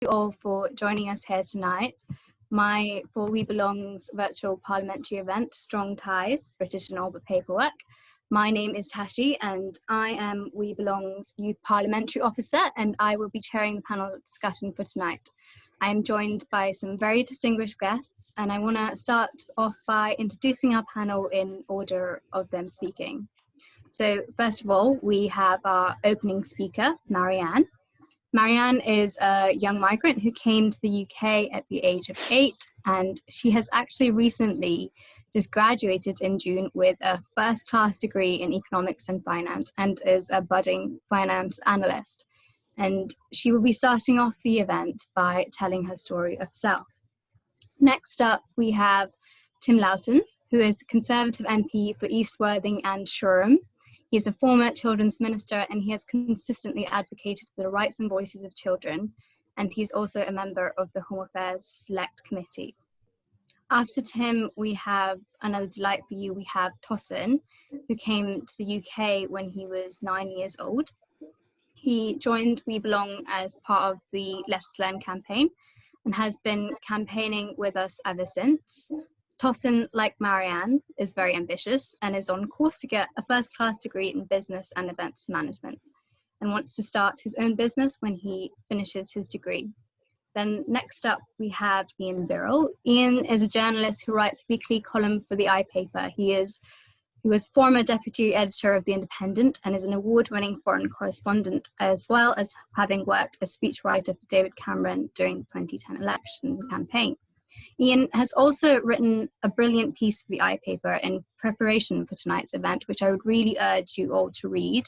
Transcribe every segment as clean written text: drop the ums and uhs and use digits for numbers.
you all for joining us here tonight for We Belong's virtual parliamentary event, Strong Ties, British and All But Paperwork. My name is Tashi and I am We Belong's Youth Parliamentary Officer, and I will be chairing the panel discussion for tonight. I am joined by some very distinguished guests, and I want to start off by introducing our panel in order of them speaking. So first of all, we have our opening speaker, Marianne. Marianne is a young migrant who came to the UK at the age of 8, and she has actually recently just graduated in June with a first-class degree in economics and finance and is a budding finance analyst. And she will be starting off the event by telling her story of self. Next up, we have Tim Lauten, who is the Conservative MP for East Worthing and Shoreham. He is a former children's minister and he has consistently advocated for the rights and voices of children, and he's also a member of the Home Affairs Select Committee. After Tim, we have another delight for you. We have Tosin, who came to the UK when he was 9 years old. He joined We Belong as part of the Let Us Learn campaign and has been campaigning with us ever since. Tosin, like Marianne, is very ambitious and is on course to get a first-class degree in business and events management and wants to start his own business when he finishes his degree. Then next up, we have Ian Birrell. Ian is a journalist who writes a weekly column for the iPaper. He was former deputy editor of The Independent and is an award-winning foreign correspondent, as well as having worked as speechwriter for David Cameron during the 2010 election campaign. Ian has also written a brilliant piece for the iPaper in preparation for tonight's event, which I would really urge you all to read.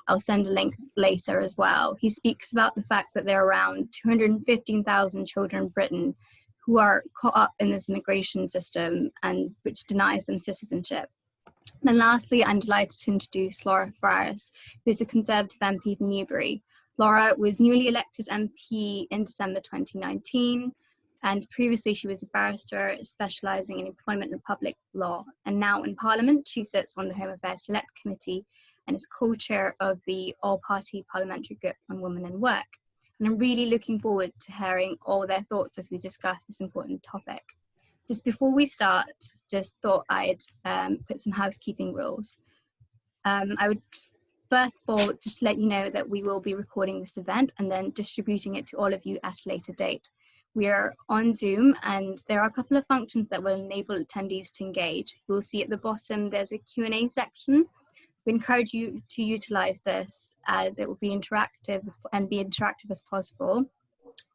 I'll send a link later as well. He speaks about the fact that there are around 215,000 children in Britain who are caught up in this immigration system and which denies them citizenship. And lastly, I'm delighted to introduce Laura Farris, who is a Conservative MP for Newbury. Laura was newly elected MP in December 2019. And previously she was a barrister specialising in employment and public law. And now in Parliament, she sits on the Home Affairs Select Committee and is co-chair of the All-Party Parliamentary Group on Women and Work. And I'm really looking forward to hearing all their thoughts as we discuss this important topic. Just before we start, just thought I'd put some housekeeping rules. I would first of all just let you know that we will be recording this event and then distributing it to all of you at a later date. We are on Zoom and there are a couple of functions that will enable attendees to engage. You'll see at the bottom there's a Q&A section. We encourage you to utilise this as it will be interactive and be interactive as possible.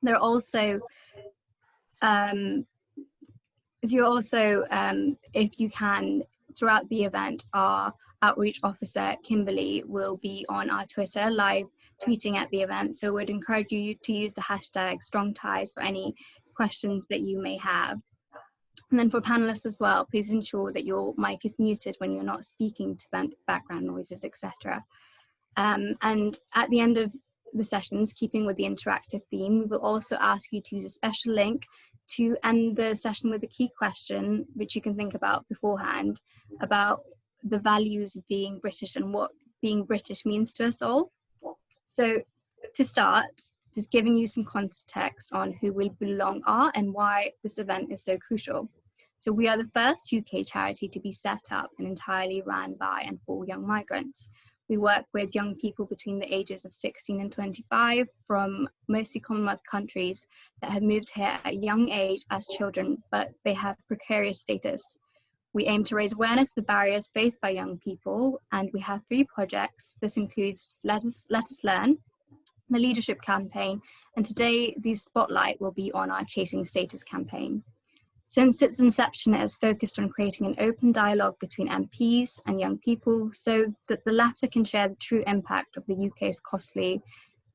There are also, if you can, throughout the event, our outreach officer, Kimberly, will be on our Twitter live tweeting at the event. So we'd encourage you to use the hashtag StrongTies for any questions that you may have. And then for panelists as well, please ensure that your mic is muted when you're not speaking to prevent background noises, etc. And at the end of the sessions, keeping with the interactive theme, we will also ask you to use a special link to end the session with a key question, which you can think about beforehand, about the values of being British and what being British means to us all. So to start, just giving you some context on who We Belong are and why this event is so crucial. So we are the first UK charity to be set up and entirely run by and for young migrants. We work with young people between the ages of 16 and 25 from mostly Commonwealth countries that have moved here at a young age as children, but they have precarious status. We aim to raise awareness of the barriers faced by young people, and we have 3 projects. This includes Let Us Learn, the Leadership Campaign, and today the spotlight will be on our Chasing Status campaign. Since its inception, it has focused on creating an open dialogue between MPs and young people so that the latter can share the true impact of the UK's costly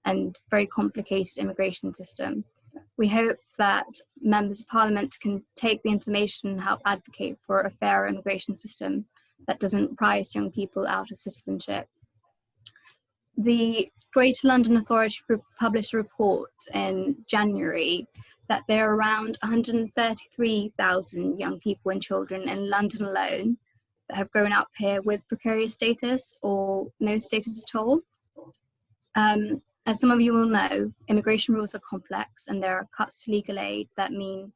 and very complicated immigration system. We hope that members of Parliament can take the information and help advocate for a fairer immigration system that doesn't price young people out of citizenship. The Greater London Authority published a report in January that there are around 133,000 young people and children in London alone that have grown up here with precarious status or no status at all. As some of you will know, immigration rules are complex, and there are cuts to legal aid that mean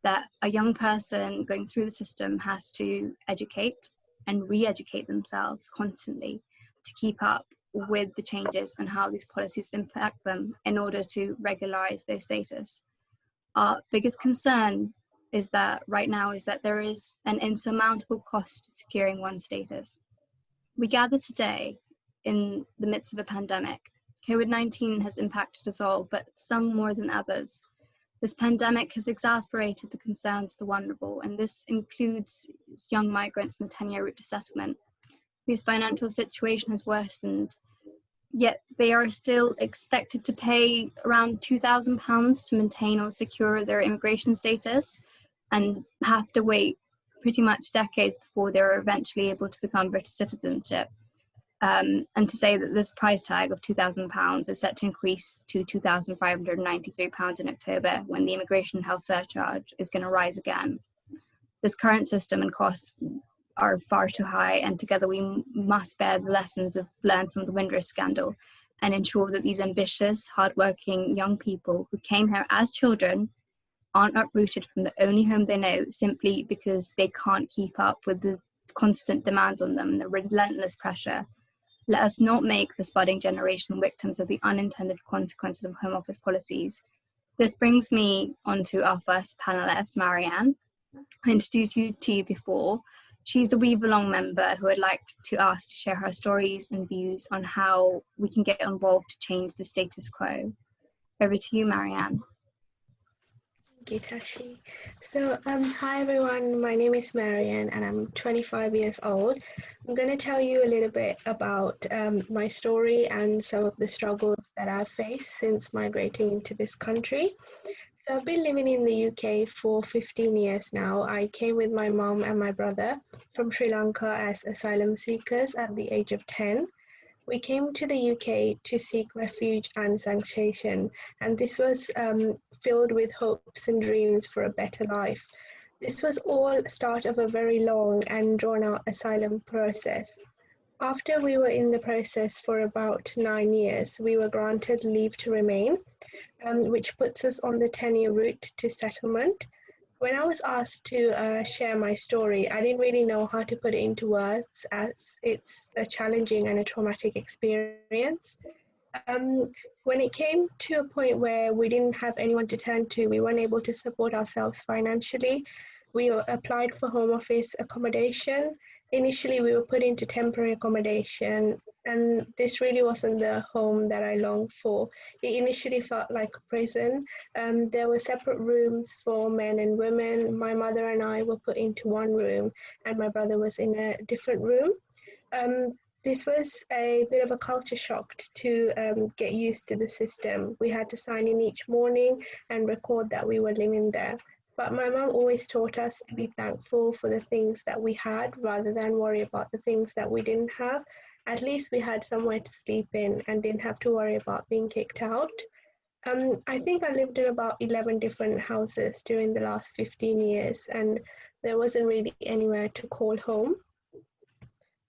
that a young person going through the system has to educate and re-educate themselves constantly to keep up with the changes and how these policies impact them in order to regularize their status. Our biggest concern is that right now is that there is an insurmountable cost to securing one's status. We gather today in the midst of a pandemic. COVID-19 has impacted us all, but some more than others. This pandemic has exacerbated the concerns of the vulnerable, and this includes young migrants in the 10-year route to settlement, whose financial situation has worsened, yet they are still expected to pay around £2,000 to maintain or secure their immigration status, and have to wait pretty much decades before they're eventually able to become British citizenship. And to say that this price tag of £2,000 is set to increase to £2,593 in October, when the immigration health surcharge is going to rise again. This current system and costs are far too high, and together we must bear the lessons learned from the Windrush scandal and ensure that these ambitious, hardworking young people who came here as children aren't uprooted from the only home they know simply because they can't keep up with the constant demands on them and the relentless pressure. Let us not make this budding generation victims of the unintended consequences of Home Office policies. This brings me on to our first panelist, Marianne. I introduced you to you before. She's a We Belong member who I'd like to ask to share her stories and views on how we can get involved to change the status quo. Over to you, Marianne. Thank you, Tashi. So, hi everyone, my name is Marianne and I'm 25 years old. I'm going to tell you a little bit about my story and some of the struggles that I've faced since migrating into this country. So I've been living in the UK for 15 years now. I came with my mom and my brother from Sri Lanka as asylum seekers at the age of 10. We came to the UK to seek refuge and sanctuation, and this was filled with hopes and dreams for a better life. This was all start of a very long and drawn-out asylum process. After we were in the process for about 9 years, we were granted leave to remain, which puts us on the 10-year route to settlement. When I was asked to share my story, I didn't really know how to put it into words, as it's a challenging and a traumatic experience. When it came to a point where we didn't have anyone to turn to, we weren't able to support ourselves financially, we applied for Home Office accommodation. Initially, we were put into temporary accommodation, and this really wasn't the home that I longed for. It initially felt like a prison. There were separate rooms for men and women. My mother and I were put into one room, and my brother was in a different room. This was a bit of a culture shock to get used to the system. We had to sign in each morning and record that we were living there. But my mum always taught us to be thankful for the things that we had rather than worry about the things that we didn't have. At least we had somewhere to sleep in and didn't have to worry about being kicked out. I think I lived in about 11 different houses during the last 15 years, and there wasn't really anywhere to call home.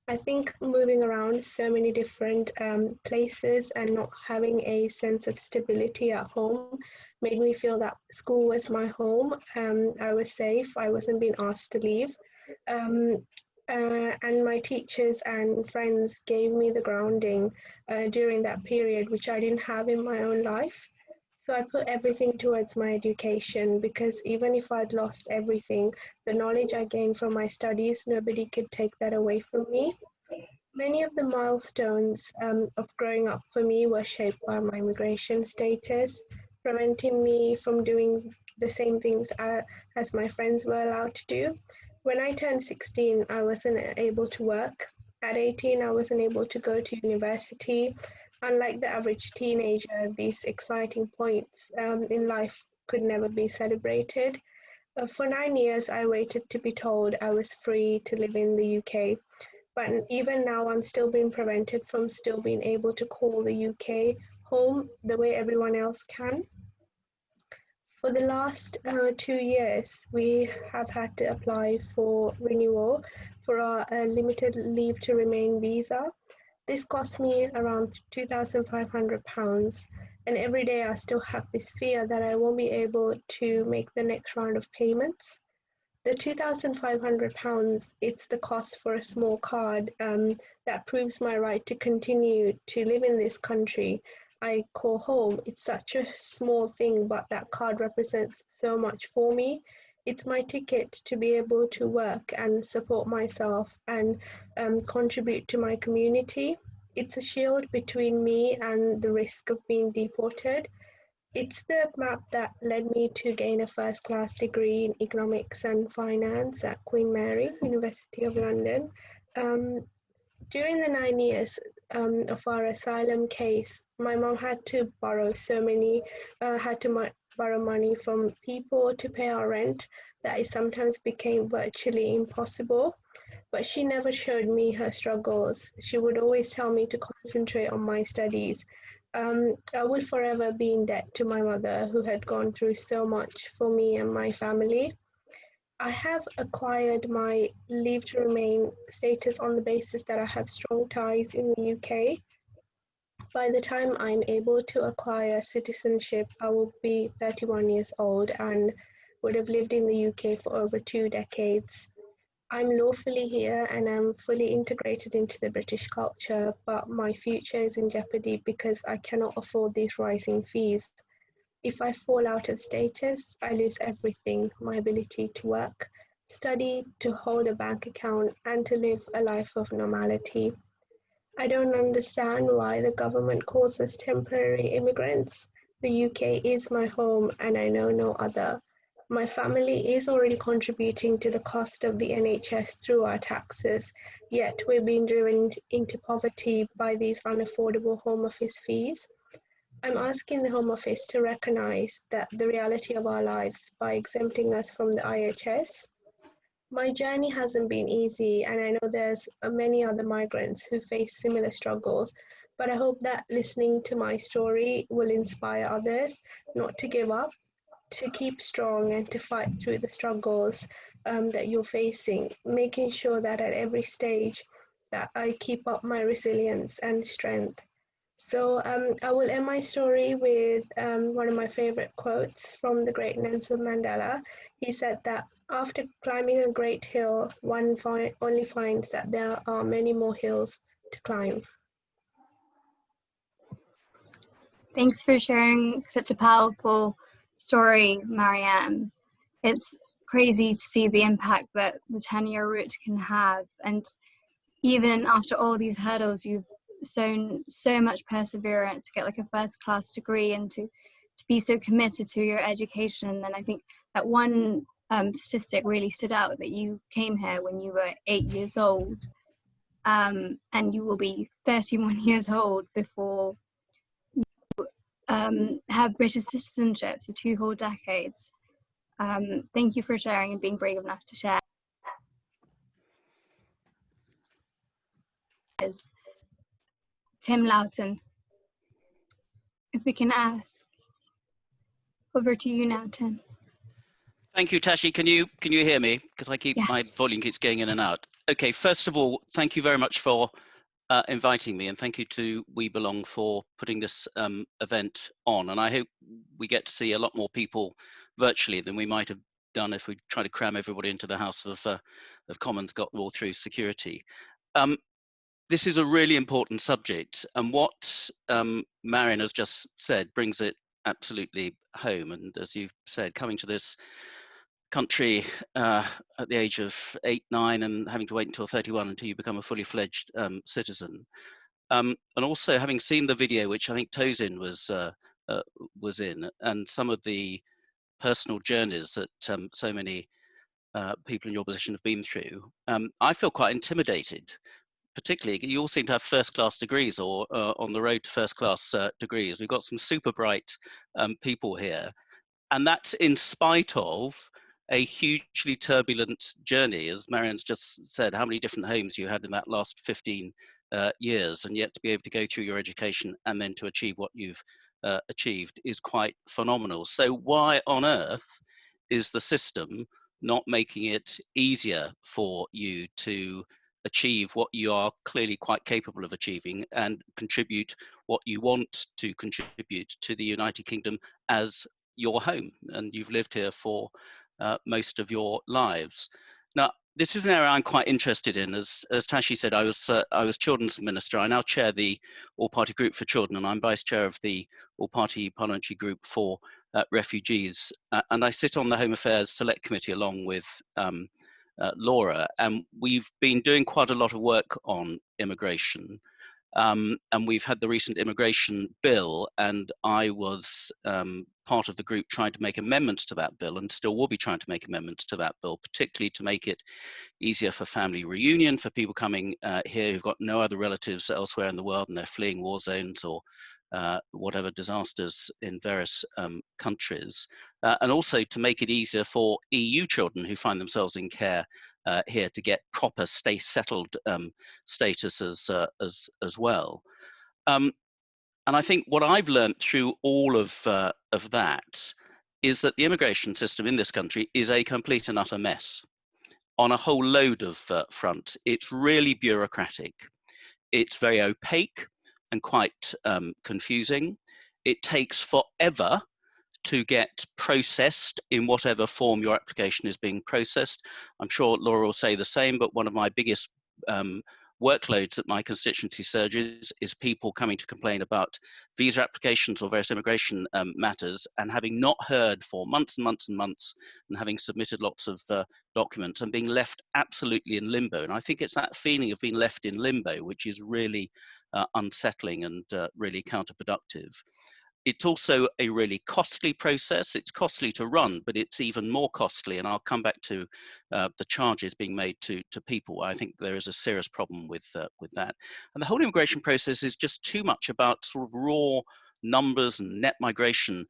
I think moving around so many different places and not having a sense of stability at home made me feel that school was my home. I was safe, I wasn't being asked to leave. And my teachers and friends gave me the grounding during that period, which I didn't have in my own life. So I put everything towards my education, because even if I'd lost everything, the knowledge I gained from my studies, nobody could take that away from me. Many of the milestones of growing up for me were shaped by my immigration status, preventing me from doing the same things as my friends were allowed to do. When I turned 16, I wasn't able to work. At 18, I wasn't able to go to university. Unlike the average teenager, these exciting points in life could never be celebrated. For 9 years, I waited to be told I was free to live in the UK. But even now, I'm still being prevented from still being able to call the UK home the way everyone else can. For the last 2 years, we have had to apply for renewal for our limited leave to remain visa. This cost me around £2,500, and every day I still have this fear that I won't be able to make the next round of payments. The £2,500, it's the cost for a small card that proves my right to continue to live in this country I call home. It's such a small thing, but that card represents so much for me. It's my ticket to be able to work and support myself and contribute to my community. It's a shield between me and the risk of being deported. It's the map that led me to gain a first-class degree in economics and finance at Queen Mary, University of London. Um, During the 9 years of our asylum case, my mom had to borrow borrow money from people to pay our rent that it sometimes became virtually impossible. But she never showed me her struggles. She would always tell me to concentrate on my studies. I will forever be in debt to my mother, who had gone through so much for me and my family. I have acquired my leave to remain status on the basis that I have strong ties in the UK. By the time I'm able to acquire citizenship, I will be 31 years old and would have lived in the UK for over 2 decades. I'm lawfully here and I'm fully integrated into the British culture, but my future is in jeopardy because I cannot afford these rising fees. If I fall out of status, I lose everything: my ability to work, study, to hold a bank account, and to live a life of normality. I don't understand why the government calls us temporary immigrants. The UK is my home and I know no other. My family is already contributing to the cost of the NHS through our taxes, yet we're being driven into poverty by these unaffordable Home Office fees. I'm asking the Home Office to recognise that the reality of our lives by exempting us from the IHS. My journey hasn't been easy, and I know there's many other migrants who face similar struggles, but I hope that listening to my story will inspire others not to give up, to keep strong and to fight through the struggles that you're facing, making sure that at every stage that I keep up my resilience and strength. So I will end my story with one of my favorite quotes from the great Nelson Mandela. He said that after climbing a great hill, one only finds that there are many more hills to climb. Thanks for sharing such a powerful story, Marianne. It's crazy to see the impact that the 10-year route can have. And even after all these hurdles, you've shown so much perseverance to get like a first-class degree and to be so committed to your education. And I think that one statistic really stood out, that you came here when you were 8 years old, and you will be 31 years old before have British citizenship, so 2 whole decades. Thank you for sharing and being brave enough to share. Is Tim Lauten. If we can ask, over to you now, Tim. Thank you, Tashi. Can you hear me? Because my Yes. volume keeps going in and out. Okay, first of all, thank you very much for inviting me, and thank you to We Belong for putting this event on. And I hope we get to see a lot more people virtually than we might have done if we tried to cram everybody into the House of Commons, got all through security. This is a really important subject, and what Marion has just said brings it absolutely home. And as you've said, coming to this country at the age of 8, 9, and having to wait until 31 until you become a fully fledged citizen. And also having seen the video, which I think Tozin was in, and some of the personal journeys that so many people in your position have been through, I feel quite intimidated. Particularly, you all seem to have first-class degrees or on the road to first-class degrees. We've got some super bright people here, and that's in spite of a hugely turbulent journey. As Marion's just said, how many different homes you had in that last 15 years, and yet to be able to go through your education and then to achieve what you've achieved is quite phenomenal. So why on earth is the system not making it easier for you to achieve what you are clearly quite capable of achieving and contribute what you want to contribute to the United Kingdom as your home. And you've lived here for most of your lives. Now, this is an area I'm quite interested in. As Tashi said, I was Children's Minister. I now chair the All-Party Group for Children, and I'm Vice Chair of the All-Party Parliamentary Group for Refugees. And I sit on the Home Affairs Select Committee along with Laura, and we've been doing quite a lot of work on immigration. And we've had the recent immigration bill, and I was part of the group trying to make amendments to that bill, and still will be trying to make amendments to that bill, particularly to make it easier for family reunion, for people coming here who've got no other relatives elsewhere in the world and they're fleeing war zones or whatever disasters in various countries, and also to make it easier for EU children who find themselves in care here to get proper stay settled status as well. And I think what I've learned through all of that is that the immigration system in this country is a complete and utter mess on a whole load of fronts. It's really bureaucratic. It's very opaque and quite confusing. It takes forever to get processed in whatever form your application is being processed. I'm sure Laura will say the same, but one of my biggest workloads at my constituency surgeries is people coming to complain about visa applications or various immigration matters, and having not heard for months and months and months, and having submitted lots of documents and being left absolutely in limbo. And I think it's that feeling of being left in limbo which is really unsettling and really counterproductive. It's also a really costly process. It's costly to run, but it's even more costly. And I'll come back to the charges being made to people. I think there is a serious problem with that. And the whole immigration process is just too much about sort of raw numbers and net migration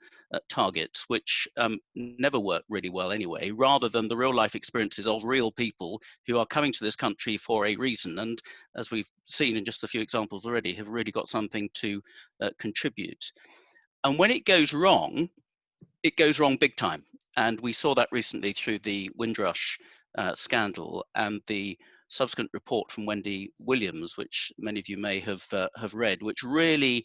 targets, which never work really well anyway, rather than the real life experiences of real people who are coming to this country for a reason. And as we've seen in just a few examples already, have really got something to contribute. And when it goes wrong big time. And we saw that recently through the Windrush scandal and the subsequent report from Wendy Williams, which many of you may have read, which really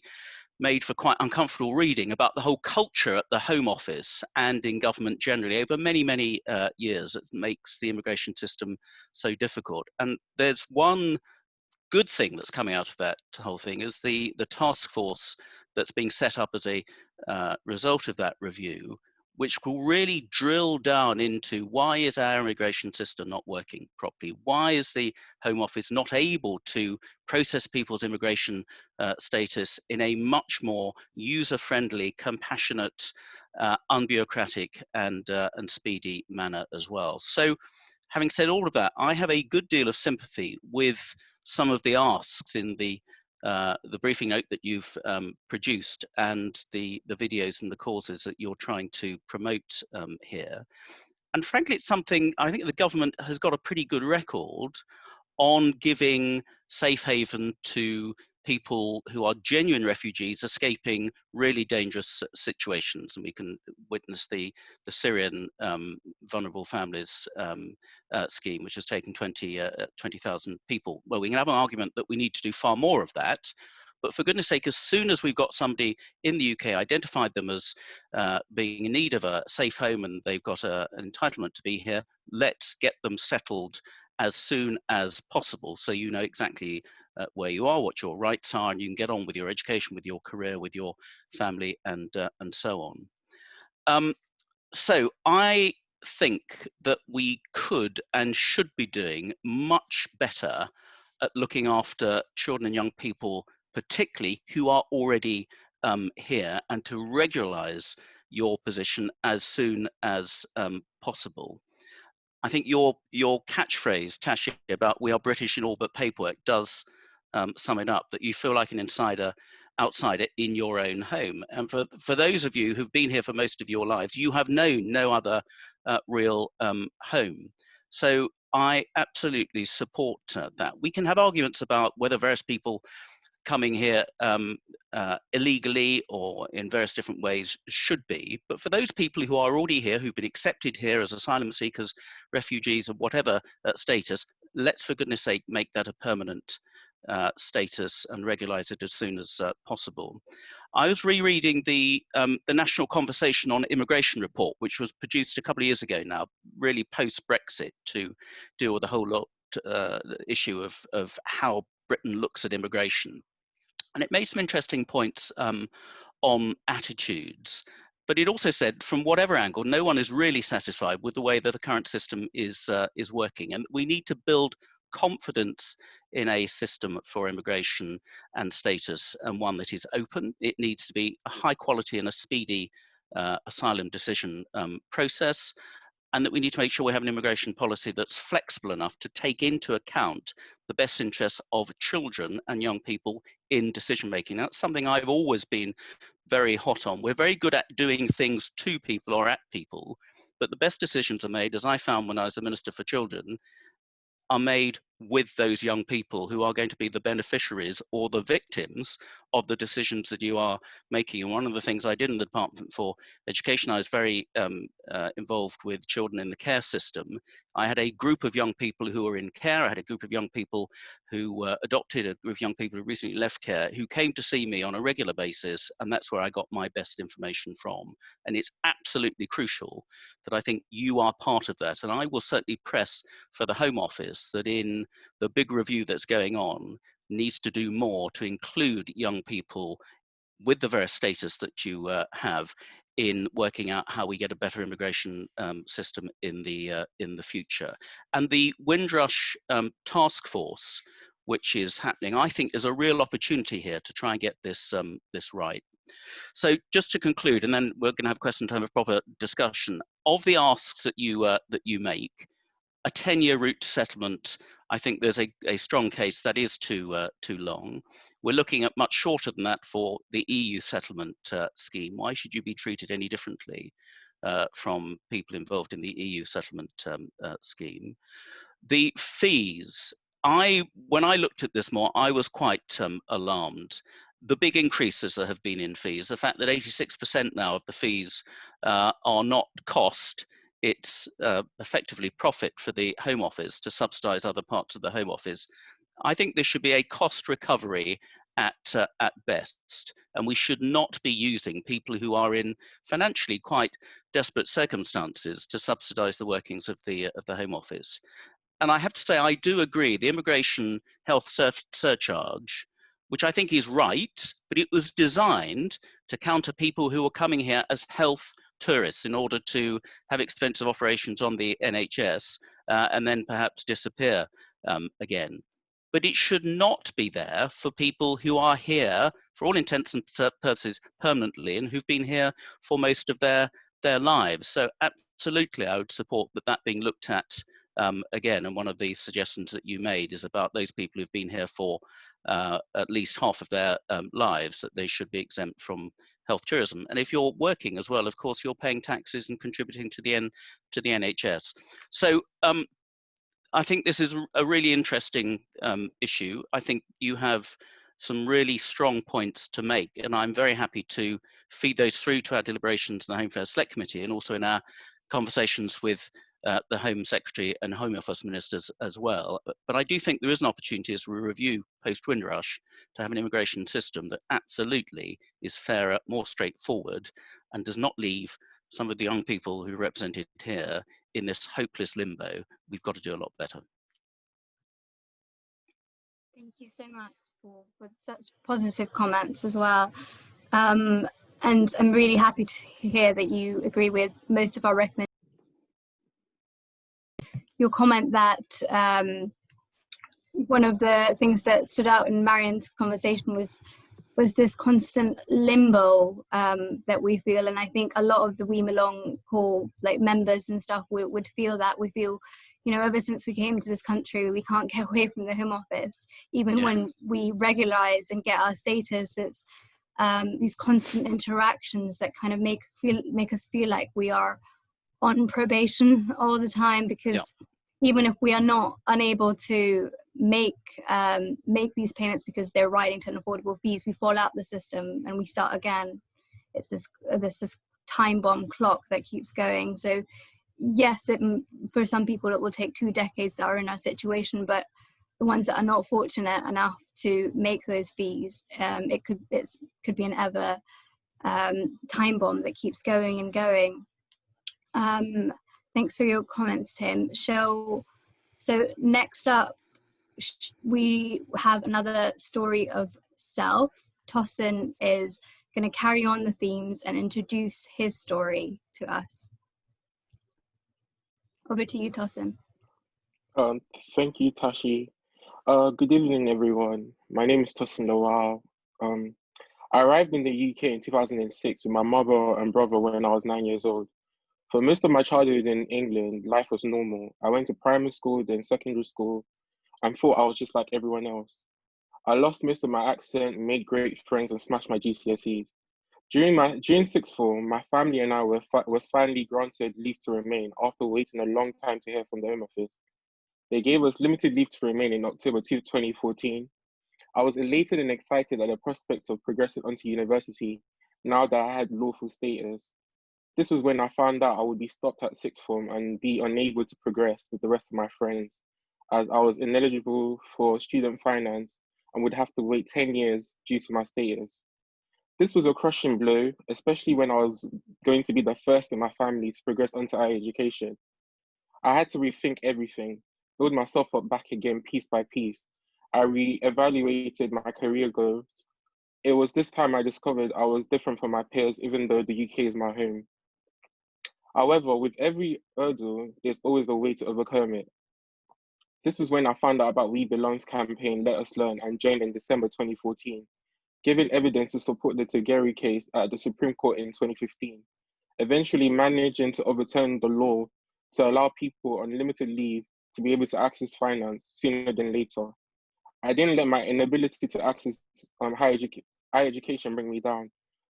made for quite uncomfortable reading about the whole culture at the Home Office and in government generally over many, many years. It makes the immigration system so difficult. And there's one good thing that's coming out of that whole thing is the task force that's being set up as a result of that review, which will really drill down into why is our immigration system not working properly? Why is the Home Office not able to process people's immigration status in a much more user-friendly, compassionate, unbureaucratic and speedy manner as well? So having said all of that, I have a good deal of sympathy with some of the asks in the briefing note that you've produced and the videos and the causes that you're trying to promote here. And frankly, it's something I think the government has got a pretty good record on giving safe haven to people who are genuine refugees escaping really dangerous situations. And we can witness the Syrian vulnerable families scheme, which has taken 20,000 people. Well, we can have an argument that we need to do far more of that. But for goodness sake, as soon as we've got somebody in the UK, identified them as being in need of a safe home and they've got an entitlement to be here, let's get them settled as soon as possible, so you know exactly where you are, what your rights are, and you can get on with your education, with your career, with your family, and so on. So I think that we could and should be doing much better at looking after children and young people, particularly who are already here, and to regularize your position as soon as possible. I think your catchphrase, Tashi, about "we are British in all but paperwork" does sum it up, that you feel like an outsider in your own home. And for those of you who've been here for most of your lives, you have known no other real home. So I absolutely support that. We can have arguments about whether various people coming here illegally or in various different ways should be, but for those people who are already here, who've been accepted here as asylum seekers, refugees of whatever status, let's for goodness sake make that a permanent status and regulise it as soon as possible. I was rereading the National Conversation on Immigration report, which was produced a couple of years ago now, really post-Brexit, to deal with the whole lot issue of how Britain looks at immigration. And it made some interesting points on attitudes. But it also said, from whatever angle, no one is really satisfied with the way that the current system is working, and we need to build confidence in a system for immigration and status, and one that is open. It needs to be a high quality and a speedy asylum decision process, and that we need to make sure we have an immigration policy that's flexible enough to take into account the best interests of children and young people in decision making. That's something I've always been very hot on. We're very good at doing things to people or at people, but the best decisions are made, as I found when I was the Minister for Children, are made with those young people who are going to be the beneficiaries or the victims of the decisions that you are making. And one of the things I did in the Department for Education, I was very involved with children in the care system. I had a group of young people who were in care. I had a group of young people who adopted, a group of young people who recently left care, who came to see me on a regular basis, and that's where I got my best information from. And it's absolutely crucial that I think you are part of that. And I will certainly press for the Home Office that in the big review that's going on needs to do more to include young people with the various status that you have in working out how we get a better immigration system in the future. And the Windrush task force, which is happening, I think is a real opportunity here to try and get this this right. So just to conclude, and then we're going to have question time of proper discussion, of the asks that you make, a 10-year route to settlement, I think there's a strong case that is too long. We're looking at much shorter than that for the EU settlement scheme. Why should you be treated any differently from people involved in the EU settlement scheme? The fees, when I looked at this more, I was quite alarmed. The big increases that have been in fees, the fact that 86% now of the fees are not cost, it's effectively profit for the Home Office to subsidise other parts of the Home Office. I think this should be a cost recovery at best, and we should not be using people who are in financially quite desperate circumstances to subsidise the workings of the Home Office. And I have to say, I do agree, the immigration health surcharge, which I think is right, but it was designed to counter people who were coming here as health tourists in order to have expensive operations on the NHS and then perhaps disappear again. But it should not be there for people who are here, for all intents and purposes, permanently, and who've been here for most of their lives. So absolutely, I would support that being looked at again. And one of the suggestions that you made is about those people who've been here for at least half of their lives, that they should be exempt from health tourism. And if you're working as well, of course, you're paying taxes and contributing to the NHS. So I think this is a really interesting issue. I think you have some really strong points to make, and I'm very happy to feed those through to our deliberations in the Home Affairs Select Committee and also in our conversations with the Home Secretary and Home Office ministers as well. But I do think there is an opportunity as we review post-Windrush to have an immigration system that absolutely is fairer, more straightforward, and does not leave some of the young people who are represented here in this hopeless limbo. We've got to do a lot better. Thank you so much for such positive comments as well. And I'm really happy to hear that you agree with most of our recommendations. Your comment that one of the things that stood out in Marian's conversation was this constant limbo that we feel, and I think a lot of the We Belong call like members and stuff would feel that. We feel, you know, ever since we came to this country, we can't get away from the Home Office. Even when we regularise and get our status, it's these constant interactions that kind of make us feel like we are on probation all the time, because even if we are not unable to make these payments because they're riding to unaffordable fees, we fall out the system and we start again. It's this time bomb clock that keeps going. So yes, for some people it will take 2 decades that are in our situation, but the ones that are not fortunate enough to make those fees, it could be an ever time bomb that keeps going and going. Thanks for your comments, Tim. So next up, we have another story of self. Tosin is going to carry on the themes and introduce his story to us. Over to you, Tosin. Thank you, Tashi. Good evening, everyone. My name is Tosin Lawal. I arrived in the UK in 2006 with my mother and brother when I was 9 years old. For most of my childhood in England, life was normal. I went to primary school, then secondary school, and thought I was just like everyone else. I lost most of my accent, made great friends, and smashed my GCSEs. During sixth form, my family and I was finally granted leave to remain after waiting a long time to hear from the Home Office. They gave us limited leave to remain in October 2014. I was elated and excited at the prospect of progressing onto university now that I had lawful status. This was when I found out I would be stopped at sixth form and be unable to progress with the rest of my friends, as I was ineligible for student finance and would have to wait 10 years due to my status. This was a crushing blow, especially when I was going to be the first in my family to progress onto higher education. I had to rethink everything, build myself up back again piece by piece. I re-evaluated my career goals. It was this time I discovered I was different from my peers, even though the UK is my home. However, with every hurdle, there's always a way to overcome it. This is when I found out about We Belong's campaign, Let Us Learn, and joined in December 2014, giving evidence to support the Tegeri case at the Supreme Court in 2015, eventually managing to overturn the law to allow people on limited leave to be able to access finance sooner than later. I didn't let my inability to access higher education bring me down.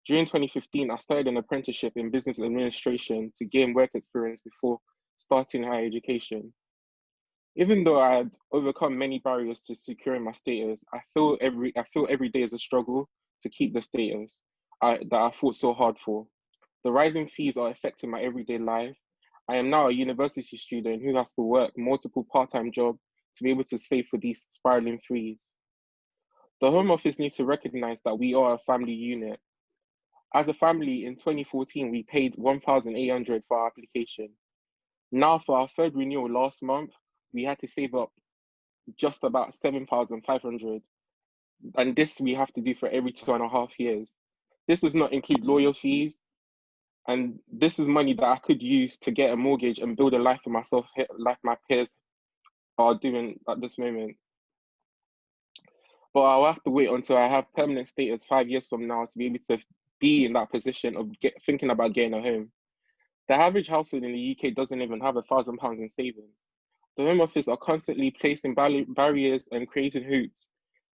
During 2015, I started an apprenticeship in business administration to gain work experience before starting higher education. Even though I had overcome many barriers to securing my status, I feel every day is a struggle to keep the status that I fought so hard for. The rising fees are affecting my everyday life. I am now a university student who has to work multiple part-time jobs to be able to save for these spiraling fees. The Home Office needs to recognize that we are a family unit. As a family, in 2014, we paid 1,800 for our application. Now, for our third renewal last month, we had to save up just about 7,500. And this we have to do for every 2.5 years. This does not include lawyer fees. And this is money that I could use to get a mortgage and build a life for myself, like my peers are doing at this moment. But I'll have to wait until I have permanent status 5 years from now to be able to be in that position of thinking about getting a home. The average household in the UK doesn't even have £1,000 in savings. The Home Office are constantly placing barriers and creating hoops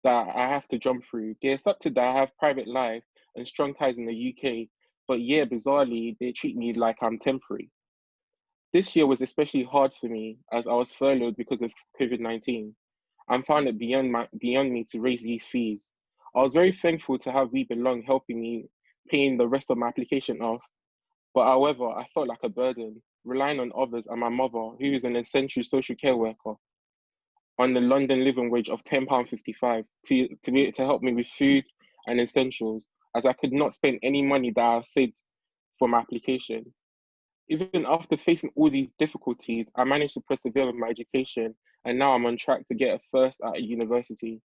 that I have to jump through. They accepted that I have private life and strong ties in the UK, but yeah, bizarrely, they treat me like I'm temporary. This year was especially hard for me as I was furloughed because of COVID-19 and found it beyond me to raise these fees. I was very thankful to have We Belong helping me paying the rest of my application off, but however, I felt like a burden, relying on others and my mother, who is an essential social care worker, on the London living wage of £10.55 to help me with food and essentials, as I could not spend any money that I saved for my application. Even after facing all these difficulties, I managed to persevere with my education, and now I'm on track to get a first at a university.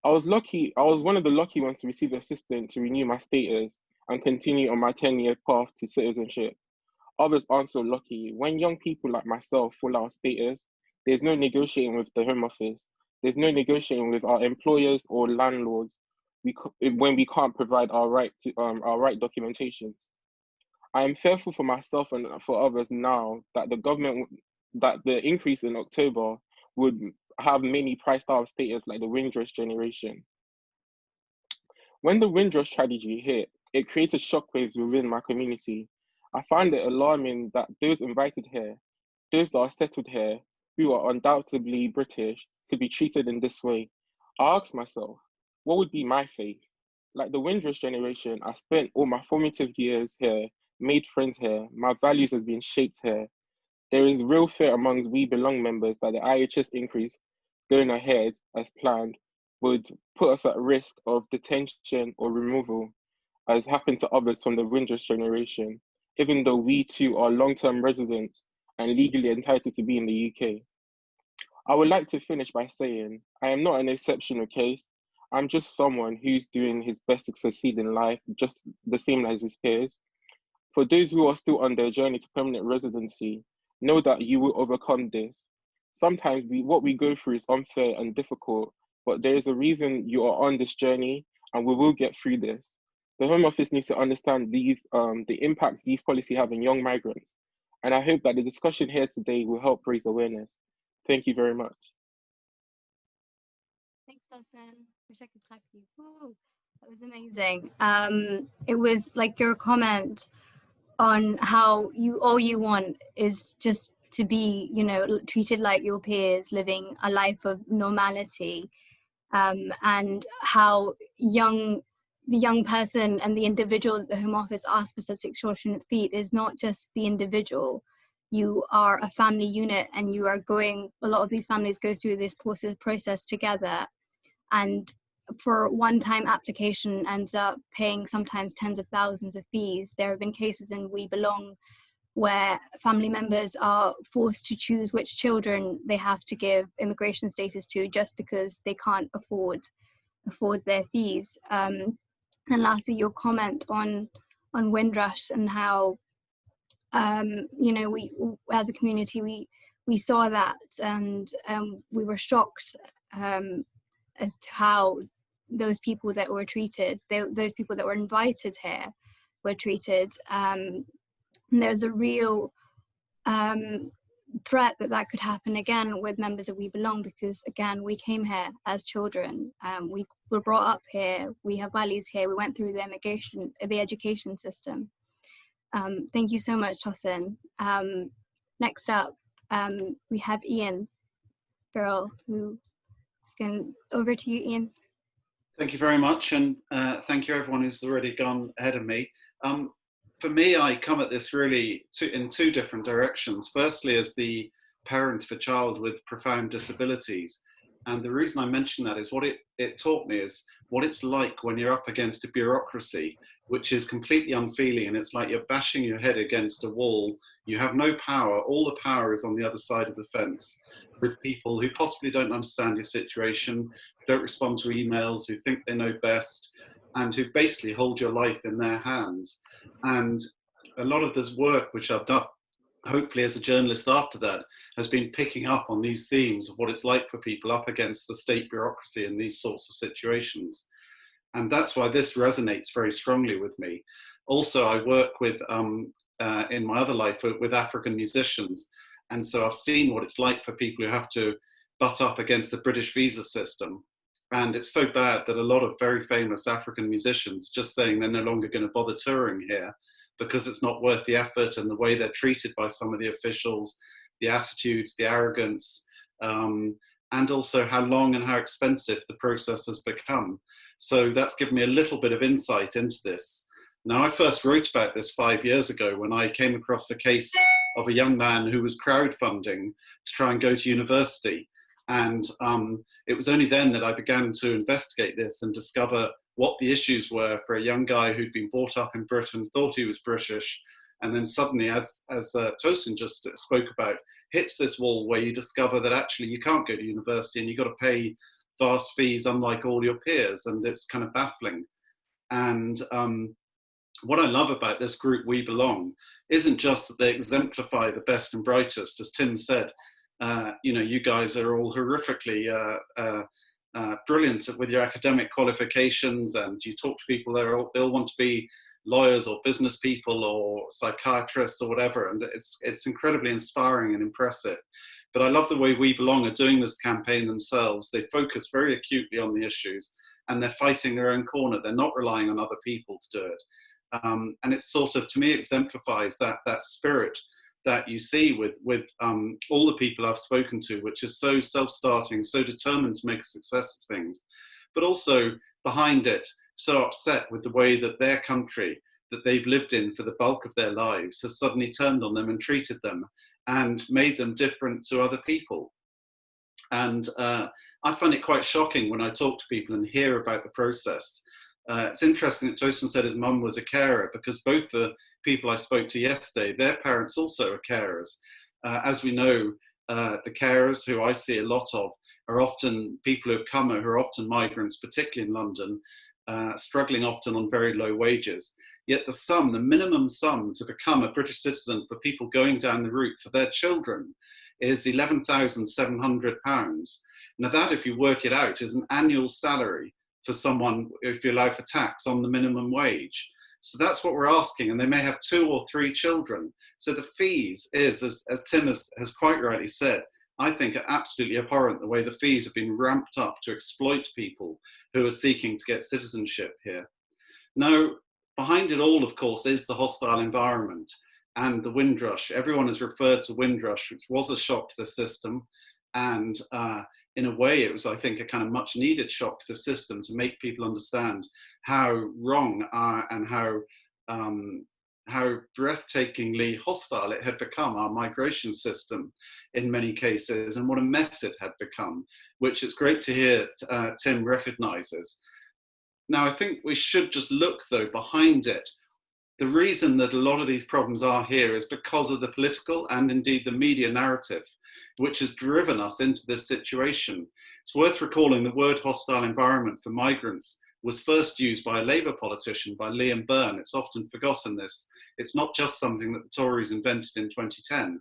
I was one of the lucky ones to receive assistance to renew my status and continue on my 10-year path to citizenship. Others aren't so lucky. When young people like myself fall out of status, there's no negotiating with the Home Office. There's no negotiating with our employers or landlords when we can't provide our right documentations. I am fearful for myself and for others now that the increase in October would have many priced out of status like the Windrush generation. When the Windrush tragedy hit, it created shockwaves within my community. I find it alarming that those invited here, those that are settled here, who are undoubtedly British, could be treated in this way. I asked myself, what would be my fate? Like the Windrush generation, I spent all my formative years here made friends here. My values has been shaped here. There is real fear among We Belong members that the IHS increase going ahead as planned would put us at risk of detention or removal, as happened to others from the Windrush generation, even though we too are long-term residents and legally entitled to be in the UK. I would like to finish by saying I am not an exceptional case. I'm just someone who's doing his best to succeed in life, just the same as his peers. For those who are still on their journey to permanent residency, know that you will overcome this. Sometimes what we go through is unfair and difficult, but there is a reason you are on this journey and we will get through this. The Home Office needs to understand the impact these policies have on young migrants. And I hope that the discussion here today will help raise awareness. Thank you very much. Thanks, Dawson. Wish I could clap you. Woo, that was amazing. It was like your comment on how all you want is just to be, treated like your peers, living a life of normality, and how the young person and the individual that the Home Office asks for such extortionate fees is not just the individual. You are a family unit, and you are a lot of these families go through this process together, and for one-time application ends up paying sometimes tens of thousands of fees. There have been cases in We Belong where family members are forced to choose which children they have to give immigration status to just because they can't afford their fees. And lastly, your comment on Windrush and how we as a community we saw that, and we were shocked as to how those people that were treated, those people that were invited here were treated. And there's a real threat that could happen again with members of We Belong, because again, we came here as children. We were brought up here, we have values here, we went through the education system. Thank you so much, Tosin. Next up, we have Ian Beryl, who is going over to you, Ian. Thank you very much, and thank you everyone who's already gone ahead of me. For me, I come at this really in two different directions. Firstly, as the parent of a child with profound disabilities. And the reason I mention that is what it taught me is what it's like when you're up against a bureaucracy, which is completely unfeeling, and it's like you're bashing your head against a wall. You have no power. All the power is on the other side of the fence, with people who possibly don't understand your situation, don't respond to emails, who think they know best, and who basically hold your life in their hands. And a lot of this work which I've done, hopefully as a journalist after that, has been picking up on these themes of what it's like for people up against the state bureaucracy in these sorts of situations. And that's why this resonates very strongly with me. Also, I work with, in my other life, with African musicians. And so I've seen what it's like for people who have to butt up against the British visa system. And it's so bad that a lot of very famous African musicians just saying they're no longer going to bother touring here because it's not worth the effort, and the way they're treated by some of the officials, the attitudes, the arrogance, and also how long and how expensive the process has become. So that's given me a little bit of insight into this. Now, I first wrote about this 5 years ago when I came across the case of a young man who was crowdfunding to try and go to university. And it was only then that I began to investigate this and discover what the issues were for a young guy who'd been brought up in Britain, thought he was British, and then suddenly, as Tosin just spoke about, hits this wall where you discover that actually you can't go to university and you've got to pay vast fees unlike all your peers, and it's kind of baffling. And what I love about this group We Belong isn't just that they exemplify the best and brightest, as Tim said. You guys are all horrifically brilliant with your academic qualifications, and you talk to people, they'll want to be lawyers or business people or psychiatrists or whatever, and it's incredibly inspiring and impressive. But I love the way We Belong are doing this campaign themselves. They focus very acutely on the issues, and they're fighting their own corner. They're not relying on other people to do it. And it sort of, to me, exemplifies that spirit that you see with all the people I've spoken to, which is so self-starting, so determined to make a success of things, but also behind it, so upset with the way that their country that they've lived in for the bulk of their lives has suddenly turned on them and treated them and made them different to other people. And I find it quite shocking when I talk to people and hear about the process. It's interesting that Tosin said his mum was a carer, because both the people I spoke to yesterday, their parents also are carers. As we know, the carers, who I see a lot of, are often people who have come, who are often migrants, particularly in London, struggling often on very low wages. Yet the sum, the minimum sum to become a British citizen for people going down the route for their children is £11,700. Now that, if you work it out, is an annual salary for someone, if you allow for tax, on the minimum wage. So that's what we're asking, and they may have 2 or 3 children. So the fees is, as Tim has quite rightly said, I think are absolutely abhorrent, the way the fees have been ramped up to exploit people who are seeking to get citizenship here. Now, behind it all, of course, is the hostile environment and the Windrush. Everyone has referred to Windrush, which was a shock to the system, and in a way it was, I think, a kind of much needed shock to the system to make people understand how wrong and how breathtakingly hostile it had become, our migration system in many cases, and what a mess it had become, which it's great to hear Tim recognises. Now, I think we should just look, though, behind it. The reason that a lot of these problems are here is because of the political and indeed the media narrative, which has driven us into this situation. It's worth recalling the word hostile environment for migrants was first used by a Labour politician, by Liam Byrne. It's often forgotten this. It's not just something that the Tories invented in 2010.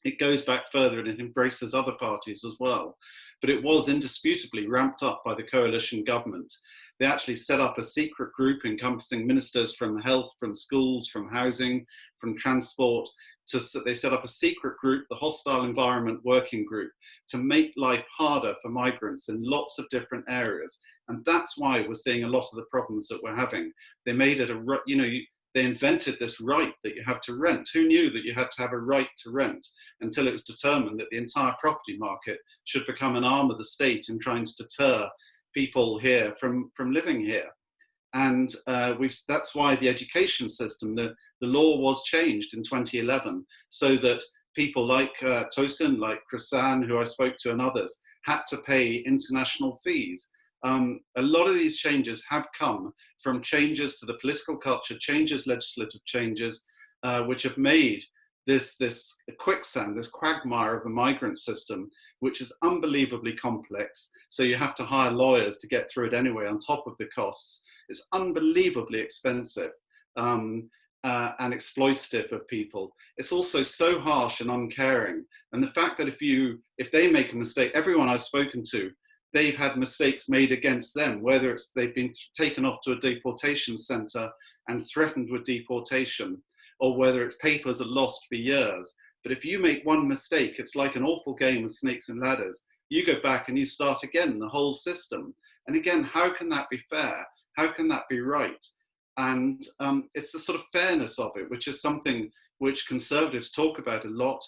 It goes back further and it embraces other parties as well. But it was indisputably ramped up by the coalition government. They actually set up a secret group encompassing ministers from health, from schools, from housing, from transport. They set up a secret group, the Hostile Environment Working Group, to make life harder for migrants in lots of different areas. And that's why we're seeing a lot of the problems that we're having. They made it they invented this right that you have to rent. Who knew that you had to have a right to rent until it was determined that the entire property market should become an arm of the state in trying to deter people here from living here. And that's why the education system, the law was changed in 2011 so that people like Tosin, like Chrisanne, who I spoke to, and others, had to pay international fees. A lot of these changes have come from changes to the political culture, legislative changes, which have made this quicksand, this quagmire of a migrant system, which is unbelievably complex. So you have to hire lawyers to get through it anyway, on top of the costs. It's unbelievably expensive and exploitative of people. It's also so harsh and uncaring. And the fact that if they make a mistake, everyone I've spoken to, they've had mistakes made against them, whether it's they've been taken off to a deportation centre and threatened with deportation, or whether it's papers are lost for years. But if you make one mistake, it's like an awful game of snakes and ladders. You go back and you start again, the whole system. And again, how can that be fair? How can that be right? And it's the sort of fairness of it, which is something which Conservatives talk about a lot.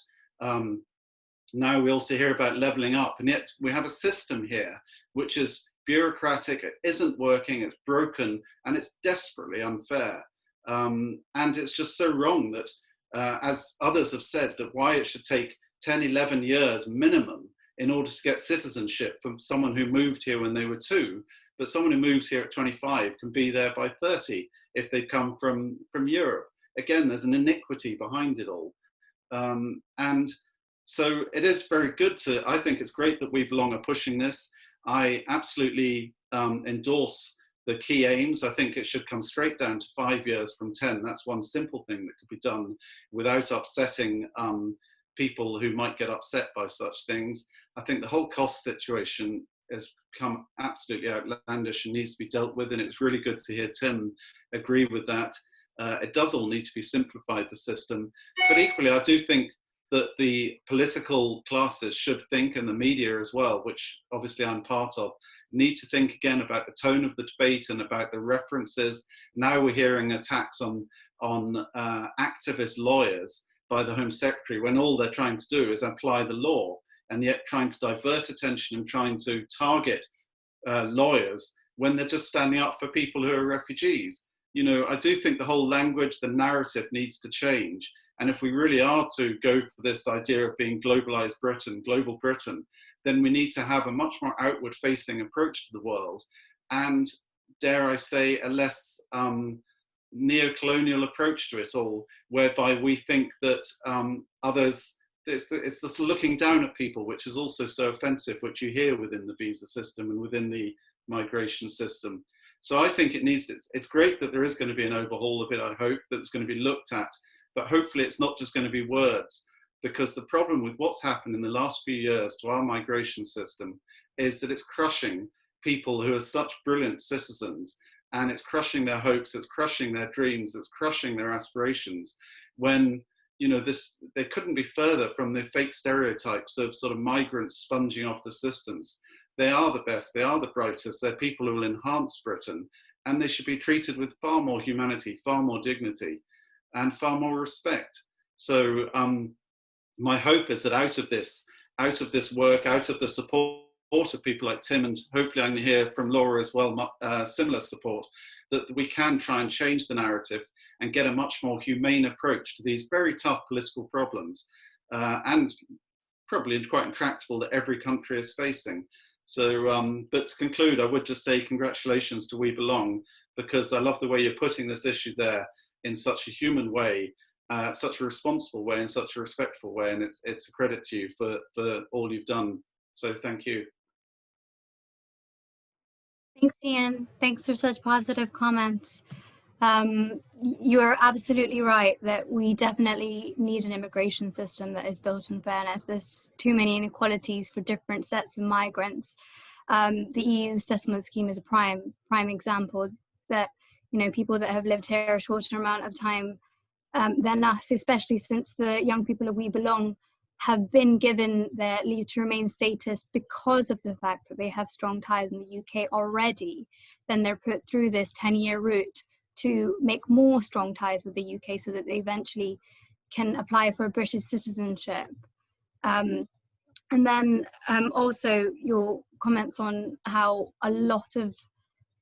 Now we also hear about levelling up, and yet we have a system here which is bureaucratic, it isn't working, it's broken, and it's desperately unfair. And it's just so wrong that, as others have said, that why it should take 10, 11 years minimum in order to get citizenship from someone who moved here when they were 2, but someone who moves here at 25 can be there by 30 if they've come from Europe. Again, there's an iniquity behind it all. And so it is very good I think it's great that We Belong are pushing this. I absolutely endorse the key aims. I think it should come straight down to 5 years from 10. That's one simple thing that could be done without upsetting people who might get upset by such things. I think the whole cost situation has become absolutely outlandish and needs to be dealt with, and it's really good to hear Tim agree with that. It does all need to be simplified, the system, but equally I do think that the political classes should think, and the media as well, which obviously I'm part of, need to think again about the tone of the debate and about the references. Now we're hearing attacks on activist lawyers by the Home Secretary, when all they're trying to do is apply the law, and yet trying to divert attention and trying to target lawyers when they're just standing up for people who are refugees. you know, I do think the whole language, the narrative needs to change. And if we really are to go for this idea of being globalized Britain, global Britain, then we need to have a much more outward facing approach to the world. And dare I say, a less neo-colonial approach to it all, whereby we think that others, it's this looking down at people, which is also so offensive, which you hear within the visa system and within the migration system. So I think it's great that there is going to be an overhaul of it, I hope, that it's going to be looked at, but hopefully it's not just going to be words, because the problem with what's happened in the last few years to our migration system is that it's crushing people who are such brilliant citizens, and it's crushing their hopes, it's crushing their dreams, it's crushing their aspirations, when, you know, they couldn't be further from the fake stereotypes of sort of migrants sponging off the systems. They are the best, they are the brightest, they're people who will enhance Britain, and they should be treated with far more humanity, far more dignity, and far more respect. So my hope is that out of this work, out of the support of people like Tim, and hopefully I can hear from Laura as well, similar support, that we can try and change the narrative and get a much more humane approach to these very tough political problems, and probably quite intractable, that every country is facing. So, but to conclude, I would just say congratulations to We Belong, because I love the way you're putting this issue there in such a human way, such a responsible way, and such a respectful way, and it's a credit to you for all you've done. So thank you. Thanks, Ian. Thanks for such positive comments. You are absolutely right that we definitely need an immigration system that is built on fairness. There's too many inequalities for different sets of migrants. The EU settlement scheme is a prime example that, you know, people that have lived here a shorter amount of time than us, especially since the young people of We Belong have been given their leave to remain status because of the fact that they have strong ties in the UK already, then they're put through this 10-year route to make more strong ties with the UK so that they eventually can apply for a British citizenship. And then also your comments on how a lot of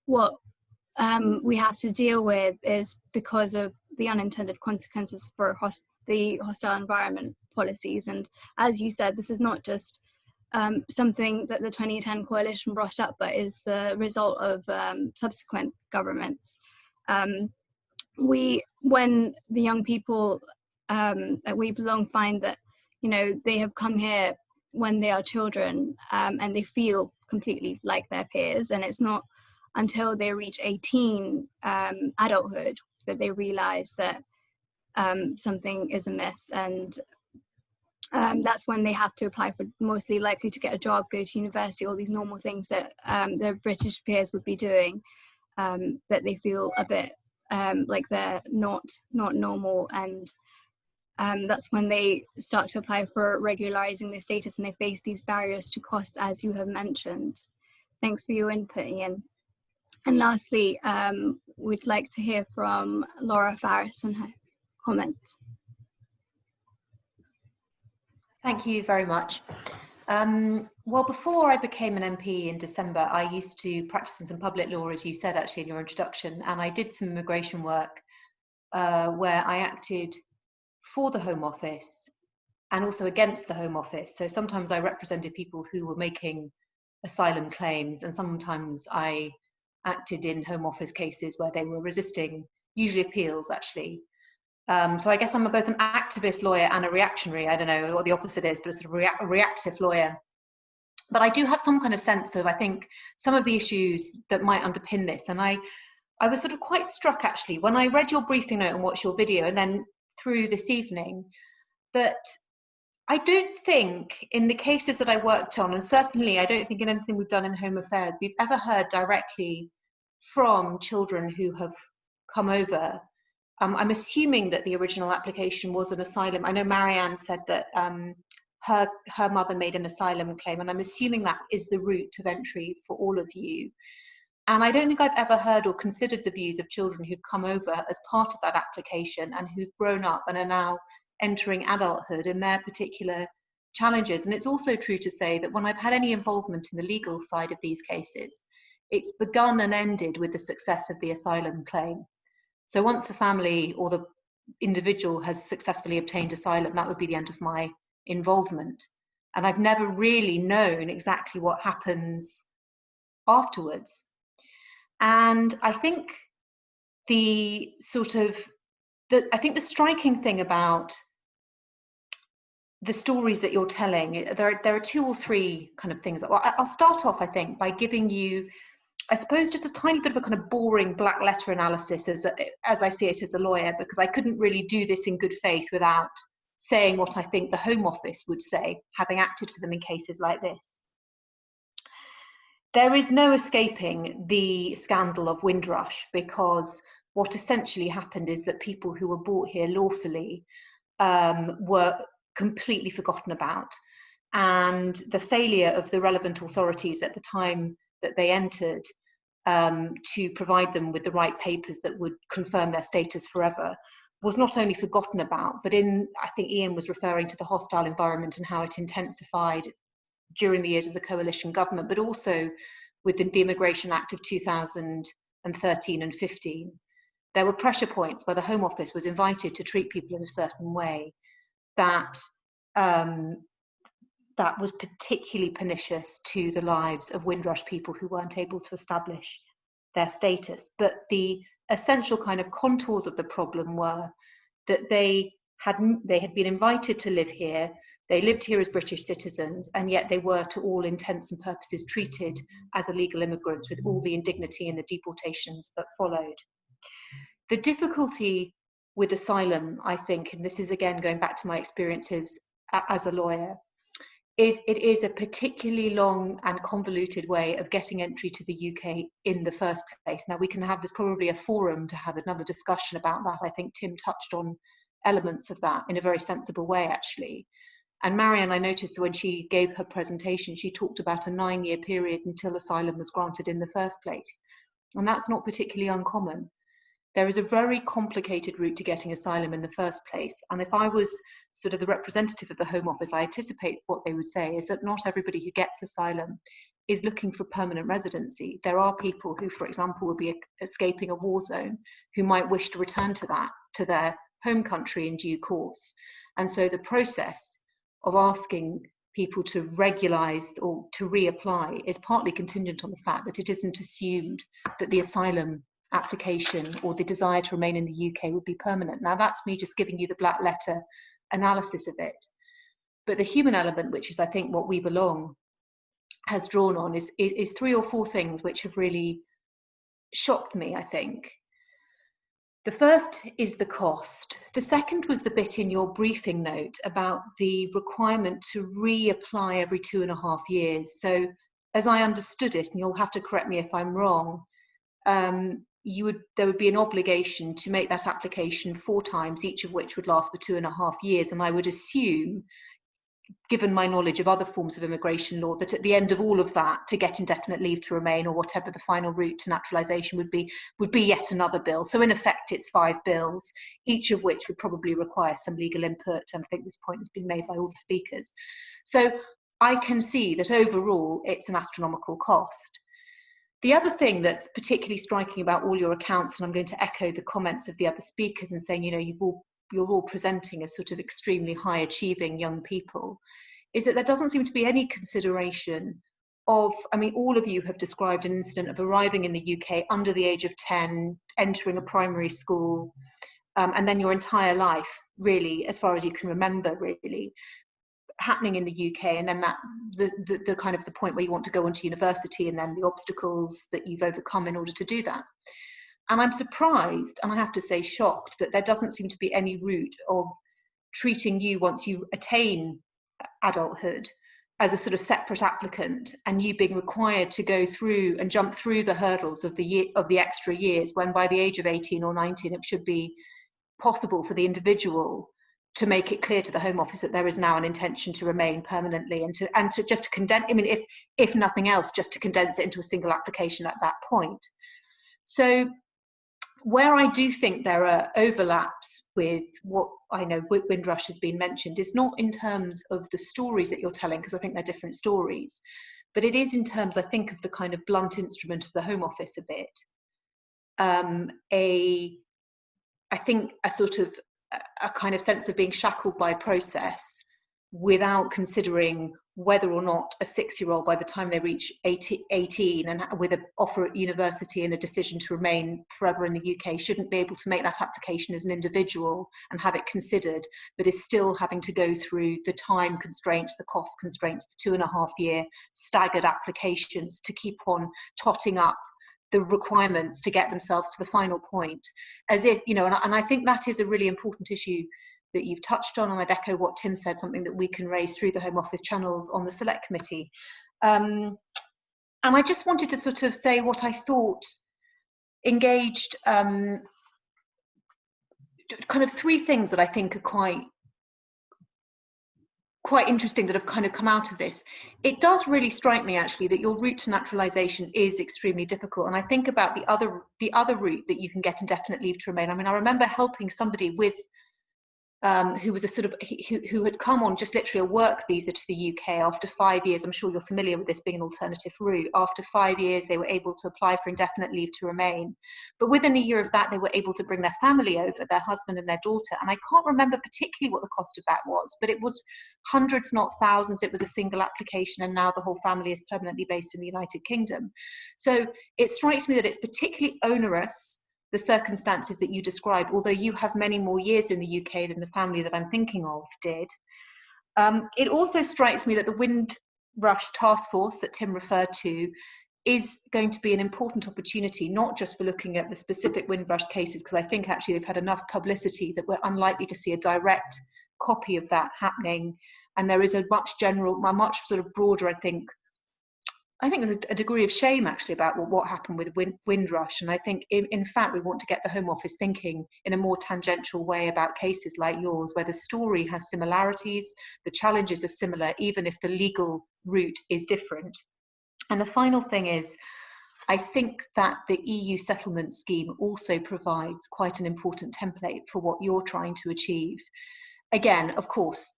what we have to deal with is because of the unintended consequences for the hostile environment policies. And as you said, this is not just something that the 2010 coalition brought up, but is the result of subsequent governments. When the young people at We Belong find that, you know, they have come here when they are children and they feel completely like their peers, and it's not until they reach 18, adulthood, that they realize that something is amiss, and that's when they have to apply for, mostly likely to get a job, go to university, all these normal things that their British peers would be doing, that they feel a bit like they're not normal, and that's when they start to apply for regularizing their status, and they face these barriers to cost, as you have mentioned. Thanks for your input, Ian. And lastly, we'd like to hear from Laura Farris on her comments. Thank you very much. Well, before I became an MP in December, I used to practice in some public law, as you said actually in your introduction, and I did some immigration work where I acted for the Home Office and also against the Home Office. So sometimes I represented people who were making asylum claims, and sometimes I acted in Home Office cases where they were resisting, usually appeals actually. So I guess I'm both an activist lawyer and a reactionary. I don't know what the opposite is, but a sort of reactive lawyer. But I do have some kind of sense of, I think, some of the issues that might underpin this. And I was sort of quite struck actually when I read your briefing note and watched your video, and then through this evening, that I don't think in the cases that I worked on, and certainly I don't think in anything we've done in Home Affairs, we've ever heard directly from children who have come over. I'm assuming that the original application was an asylum. I know Marianne said that her mother made an asylum claim, and I'm assuming that is the route of entry for all of you. And I don't think I've ever heard or considered the views of children who've come over as part of that application and who've grown up and are now entering adulthood and their particular challenges. And it's also true to say that when I've had any involvement in the legal side of these cases, it's begun and ended with the success of the asylum claim. So once the family or the individual has successfully obtained asylum, that would be the end of my involvement. And I've never really known exactly what happens afterwards. And I think the striking thing about the stories that you're telling, there are two or three kind of things. Well, I'll start off, I think, by giving you, I suppose, just a tiny bit of a kind of boring black letter analysis as I see it as a lawyer, because I couldn't really do this in good faith without saying what I think the Home Office would say, having acted for them in cases like this. There is no escaping the scandal of Windrush, because what essentially happened is that people who were brought here lawfully were completely forgotten about. And the failure of the relevant authorities at the time that they entered to provide them with the right papers that would confirm their status forever was not only forgotten about, but I think Ian was referring to the hostile environment and how it intensified during the years of the coalition government, but also with the Immigration Act of 2013 and 15. There were pressure points where the Home Office was invited to treat people in a certain way that was particularly pernicious to the lives of Windrush people who weren't able to establish their status. But the essential kind of contours of the problem were that they had been invited to live here, they lived here as British citizens, and yet they were, to all intents and purposes, treated as illegal immigrants with all the indignity and the deportations that followed. The difficulty with asylum, I think, and this is again going back to my experiences as a lawyer, is it is a particularly long and convoluted way of getting entry to the UK in the first place. Now, there's probably a forum to have another discussion about that. I think Tim touched on elements of that in a very sensible way, actually. And Marianne, I noticed that when she gave her presentation, she talked about a 9-year period until asylum was granted in the first place. And that's not particularly uncommon. There is a very complicated route to getting asylum in the first place. And if I was sort of the representative of the Home Office, I anticipate what they would say is that not everybody who gets asylum is looking for permanent residency. There are people who, for example, will be escaping a war zone who might wish to return to their home country in due course. And so the process of asking people to regulise or to reapply is partly contingent on the fact that it isn't assumed that the asylum application or the desire to remain in the UK would be permanent. Now, that's me just giving you the black letter analysis of it. But the human element, which is, I think, what We Belong has drawn on, is 3 or 4 things which have really shocked me, I think. The first is the cost. The second was the bit in your briefing note about the requirement to reapply every 2.5 years. So as I understood it, and you'll have to correct me if I'm wrong, there would be an obligation to make that application 4 times, each of which would last for 2.5 years. And I would assume, given my knowledge of other forms of immigration law, that at the end of all of that, to get indefinite leave to remain or whatever the final route to naturalisation would be yet another bill. So in effect, it's 5 bills, each of which would probably require some legal input. And I think this point has been made by all the speakers. So I can see that overall, it's an astronomical cost. The other thing that's particularly striking about all your accounts, and I'm going to echo the comments of the other speakers and saying, you're all presenting as sort of extremely high achieving young people, is that there doesn't seem to be any consideration of, all of you have described an incident of arriving in the UK under the age of 10, entering a primary school, and then your entire life, really, as far as you can remember, really, happening in the UK, and then that the kind of the point where you want to go on to university, and then the obstacles that you've overcome in order to do that. And I'm surprised, and I have to say shocked, that there doesn't seem to be any route of treating you once you attain adulthood as a sort of separate applicant, and you being required to go through and jump through the hurdles of the extra years, when by the age of 18 or 19 it should be possible for the individual to make it clear to the Home Office that there is now an intention to remain permanently, and to just to condense, if nothing else, just to condense it into a single application at that point. So where I do think there are overlaps with what I know Windrush has been mentioned is not in terms of the stories that you're telling, because I think they're different stories, but it is in terms, I think, of the kind of blunt instrument of the Home Office a bit. I think a sort of a kind of sense of being shackled by process without considering whether or not a 6-year-old, by the time they reach 18 and with an offer at university and a decision to remain forever in the UK, shouldn't be able to make that application as an individual and have it considered, but is still having to go through the time constraints, the cost constraints, the 2.5-year staggered applications to keep on totting up the requirements to get themselves to the final point, as if, you know, and I think that is a really important issue that you've touched on, and I'd echo what Tim said, something that we can raise through the Home Office channels on the Select Committee. And I just wanted to sort of say what I thought engaged kind of 3 things that I think are quite interesting that have kind of come out of this. It does really strike me actually that your route to naturalisation is extremely difficult, and I think about the other route that you can get indefinite leave to remain. I mean, I remember helping somebody with who was a sort of who had come on just literally a work visa to the UK after 5 years. I'm sure you're familiar with this being an alternative route. After 5 years, they were able to apply for indefinite leave to remain. But within a year of that, they were able to bring their family over, their husband and their daughter. And I can't remember particularly what the cost of that was, but it was hundreds, not thousands. It was a single application, and now the whole family is permanently based in the United Kingdom. So it strikes me that it's particularly onerous, the circumstances that you describe, although you have many more years in the UK than the family that I'm thinking of did. It also strikes me that the Windrush task force that Tim referred to is going to be an important opportunity, not just for looking at the specific Windrush cases, because I think actually they've had enough publicity that we're unlikely to see a direct copy of that happening. And there is a much sort of broader, I think there's a degree of shame actually about what happened with Windrush. And I think in fact we want to get the Home Office thinking in a more tangential way about cases like yours, where the story has similarities, the challenges are similar, even if the legal route is different. And the final thing is, I think that the EU settlement scheme also provides quite an important template for what you're trying to achieve. Again, of course,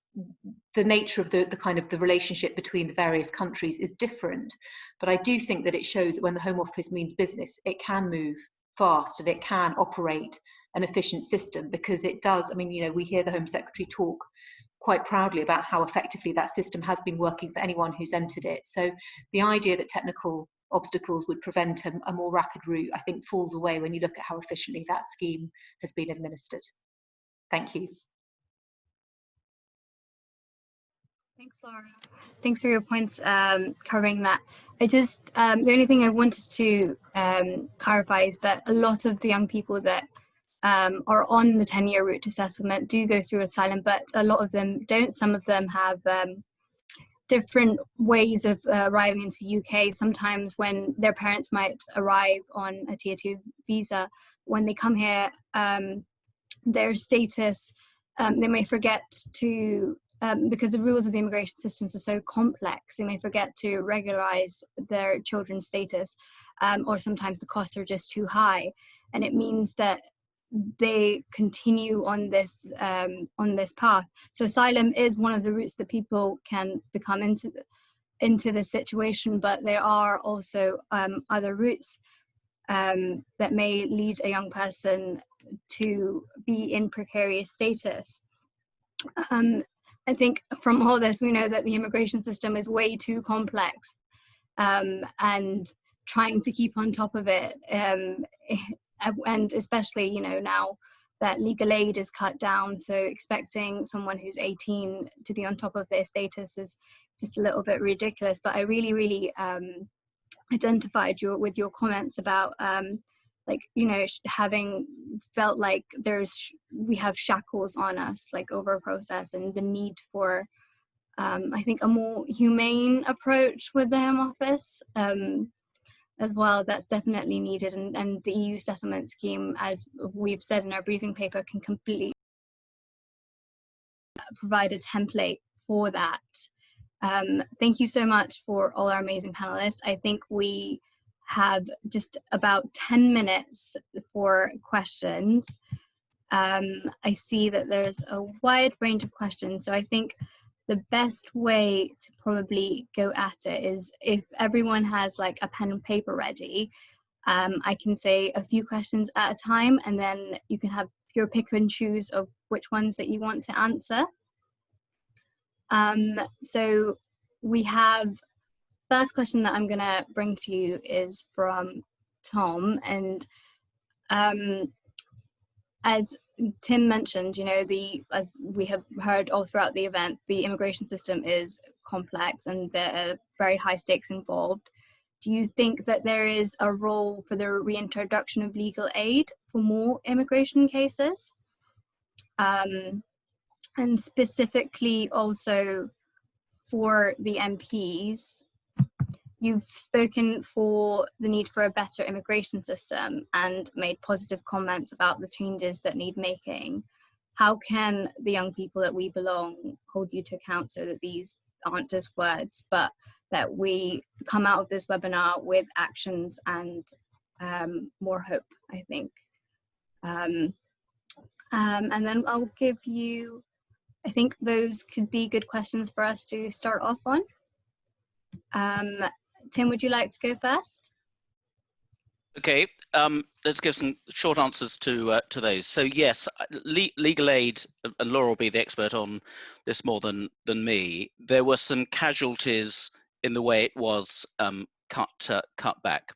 the nature of the kind of the relationship between the various countries is different, but I do think that it shows that when the Home Office means business, it can move fast and it can operate an efficient system, because it does. I mean, you know, we hear the Home Secretary talk quite proudly about how effectively that system has been working for anyone who's entered it. So the idea that technical obstacles would prevent a more rapid route, I think, falls away when you look at how efficiently that scheme has been administered. Thank you. Thanks, Laura. Thanks for your points covering that. I just, the only thing I wanted to clarify is that a lot of the young people that are on the 10-year route to settlement do go through asylum, but a lot of them don't. Some of them have different ways of arriving into the UK. Sometimes when their parents might arrive on a Tier 2 visa, when they come here, their status, they may forget to, because the rules of the immigration systems are so complex, they may forget to regularize their children's status, or sometimes the costs are just too high, and it means that they continue on this path. So asylum is one of the routes that people can become into this situation, but there are also other routes that may lead a young person to be in precarious status. I think from all this, we know that the immigration system is way too complex, and trying to keep on top of it, and especially, you know, now that legal aid is cut down, so expecting someone who's 18 to be on top of their status is just a little bit ridiculous. But I really identified with your comments about like, you know, having felt like we have shackles on us, like over a process, and the need for I think a more humane approach with the Home Office as well. That's definitely needed, and the EU settlement scheme, as we've said in our briefing paper, can completely provide a template for that. Thank you so much for all our amazing panelists. I think we have just about 10 minutes for questions. I see that there's a wide range of questions, so I think the best way to probably go at it is if everyone has like a pen and paper ready. I can say a few questions at a time, and then you can have your pick and choose of which ones that you want to answer. So we have, first question that I'm going to bring to you is from Tom, and as Tim mentioned, you know, as we have heard all throughout the event, the immigration system is complex and there are very high stakes involved. Do you think that there is a role for the reintroduction of legal aid for more immigration cases? And specifically also for the MPs, you've spoken for the need for a better immigration system and made positive comments about the changes that need making. How can the young people that we belong hold you to account so that these aren't just words, but that we come out of this webinar with actions and more hope, I think. And then I'll give you, I think those could be good questions for us to start off on. Tim, would you like to go first? Okay, let's give some short answers to those. So yes, legal aid, and Laura will be the expert on this more than me. There were some casualties in the way it was cut back,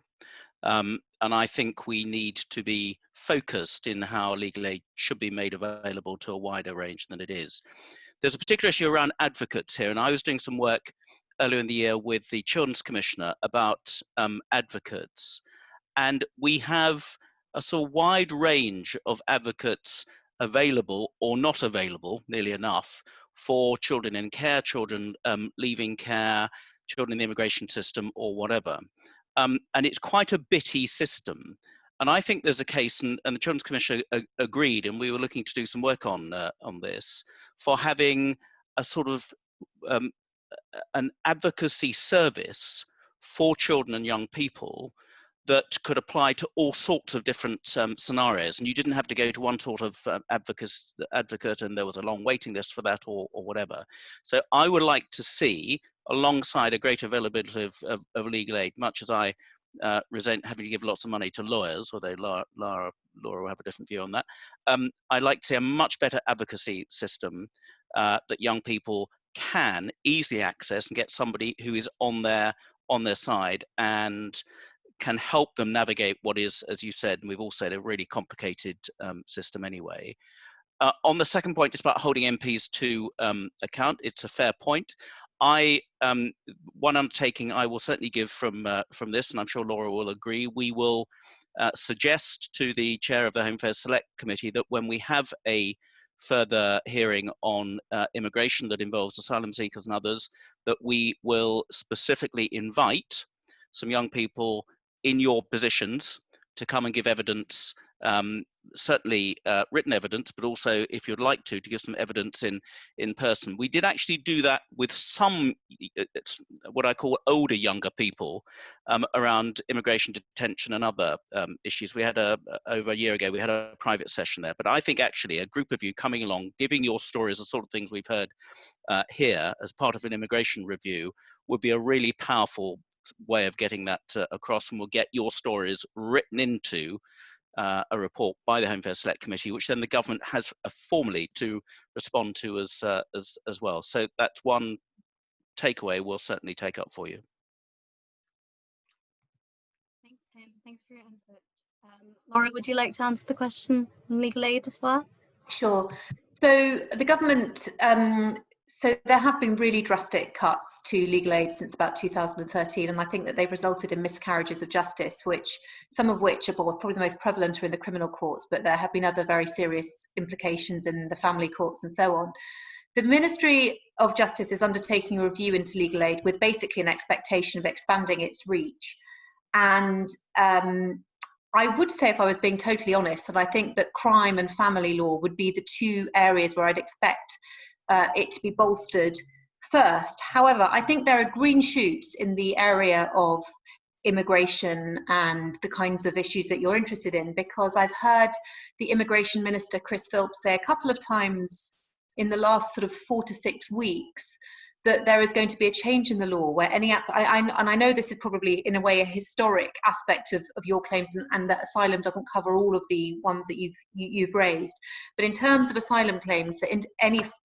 and I think we need to be focused in how legal aid should be made available to a wider range than it is. There's a particular issue around advocates here, and I was doing some work earlier in the year with the Children's Commissioner about advocates. And we have a sort of wide range of advocates available or not available, nearly enough, for children in care, children leaving care, children in the immigration system or whatever. And it's quite a bitty system. And I think there's a case, and the Children's Commissioner agreed, and we were looking to do some work on this, for having a sort of an advocacy service for children and young people that could apply to all sorts of different scenarios, and you didn't have to go to one sort of advocate and there was a long waiting list for that or whatever. So I would like to see, alongside a greater availability of legal aid, much as I resent having to give lots of money to lawyers, although Laura will have a different view on that, I'd like to see a much better advocacy system that young people can easily access and get somebody who is on their side and can help them navigate what is, as you said, and we've all said, a really complicated system anyway. On the second point, it's about holding MPs to account. It's a fair point. One undertaking I will certainly give from this, and I'm sure Laura will agree, we will suggest to the chair of the Home Affairs Select Committee that when we have a further hearing on immigration that involves asylum seekers and others, that we will specifically invite some young people in your positions to come and give evidence, certainly written evidence, but also, if you'd like to give some evidence in person. We did actually do that with some, what I call older younger people, around immigration detention and other issues. We had over a year ago, we had a private session there. But I think actually a group of you coming along, giving your stories, the sort of things we've heard here as part of an immigration review, would be a really powerful way of getting that across, and we'll get your stories written into a report by the Home Affairs Select Committee, which then the government has formally to respond to as well. So that's one takeaway we'll certainly take up for you. Thanks, Tim. Thanks for your input. Laura, would you like to answer the question on legal aid as well? Sure. So the government, so there have been really drastic cuts to legal aid since about 2013, and I think that they've resulted in miscarriages of justice, some of which are probably the most prevalent are in the criminal courts, but there have been other very serious implications in the family courts and so on. The Ministry of Justice is undertaking a review into legal aid with basically an expectation of expanding its reach. And I would say, if I was being totally honest, that I think that crime and family law would be the two areas where I'd expect it to be bolstered first. However, I think there are green shoots in the area of immigration and the kinds of issues that you're interested in, because I've heard the Immigration Minister, Chris Philp, say a couple of times in the last sort of 4 to 6 weeks that there is going to be a change in the law where and I know this is probably in a way a historic aspect of your claims, and that asylum doesn't cover all of the ones that you've raised, but in terms of asylum claims, that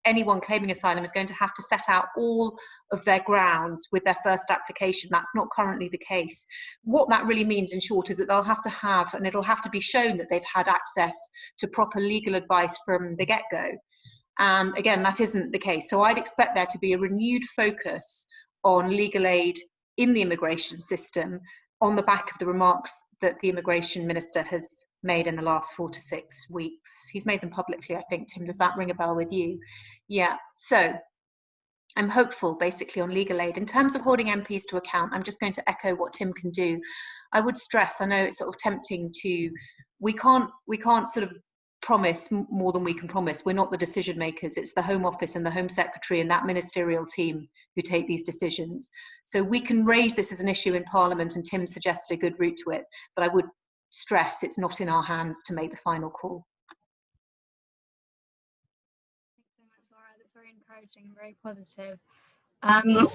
anyone claiming asylum is going to have to set out all of their grounds with their first application. That's not currently the case. What that really means, in short, is that they'll have to have, and it'll have to be shown that they've had access to proper legal advice from the get-go. And again, that isn't the case. So I'd expect there to be a renewed focus on legal aid in the immigration system on the back of the remarks that the immigration minister has made in the last 4 to 6 weeks. He's made them publicly, I think. Tim, does that ring a bell with you? Yeah. So I'm hopeful, basically, on legal aid. In terms of holding MPs to account, I'm just going to echo what Tim can do. I would stress, I know it's sort of tempting to, we can't sort of promise more than we can promise. We're not the decision makers. It's the Home Office and the Home Secretary and that ministerial team who take these decisions. So we can raise this as an issue in Parliament, and Tim suggested a good route to it, but I would stress it's not in our hands to make the final call. Thanks so much, Laura. That's very encouraging and very positive.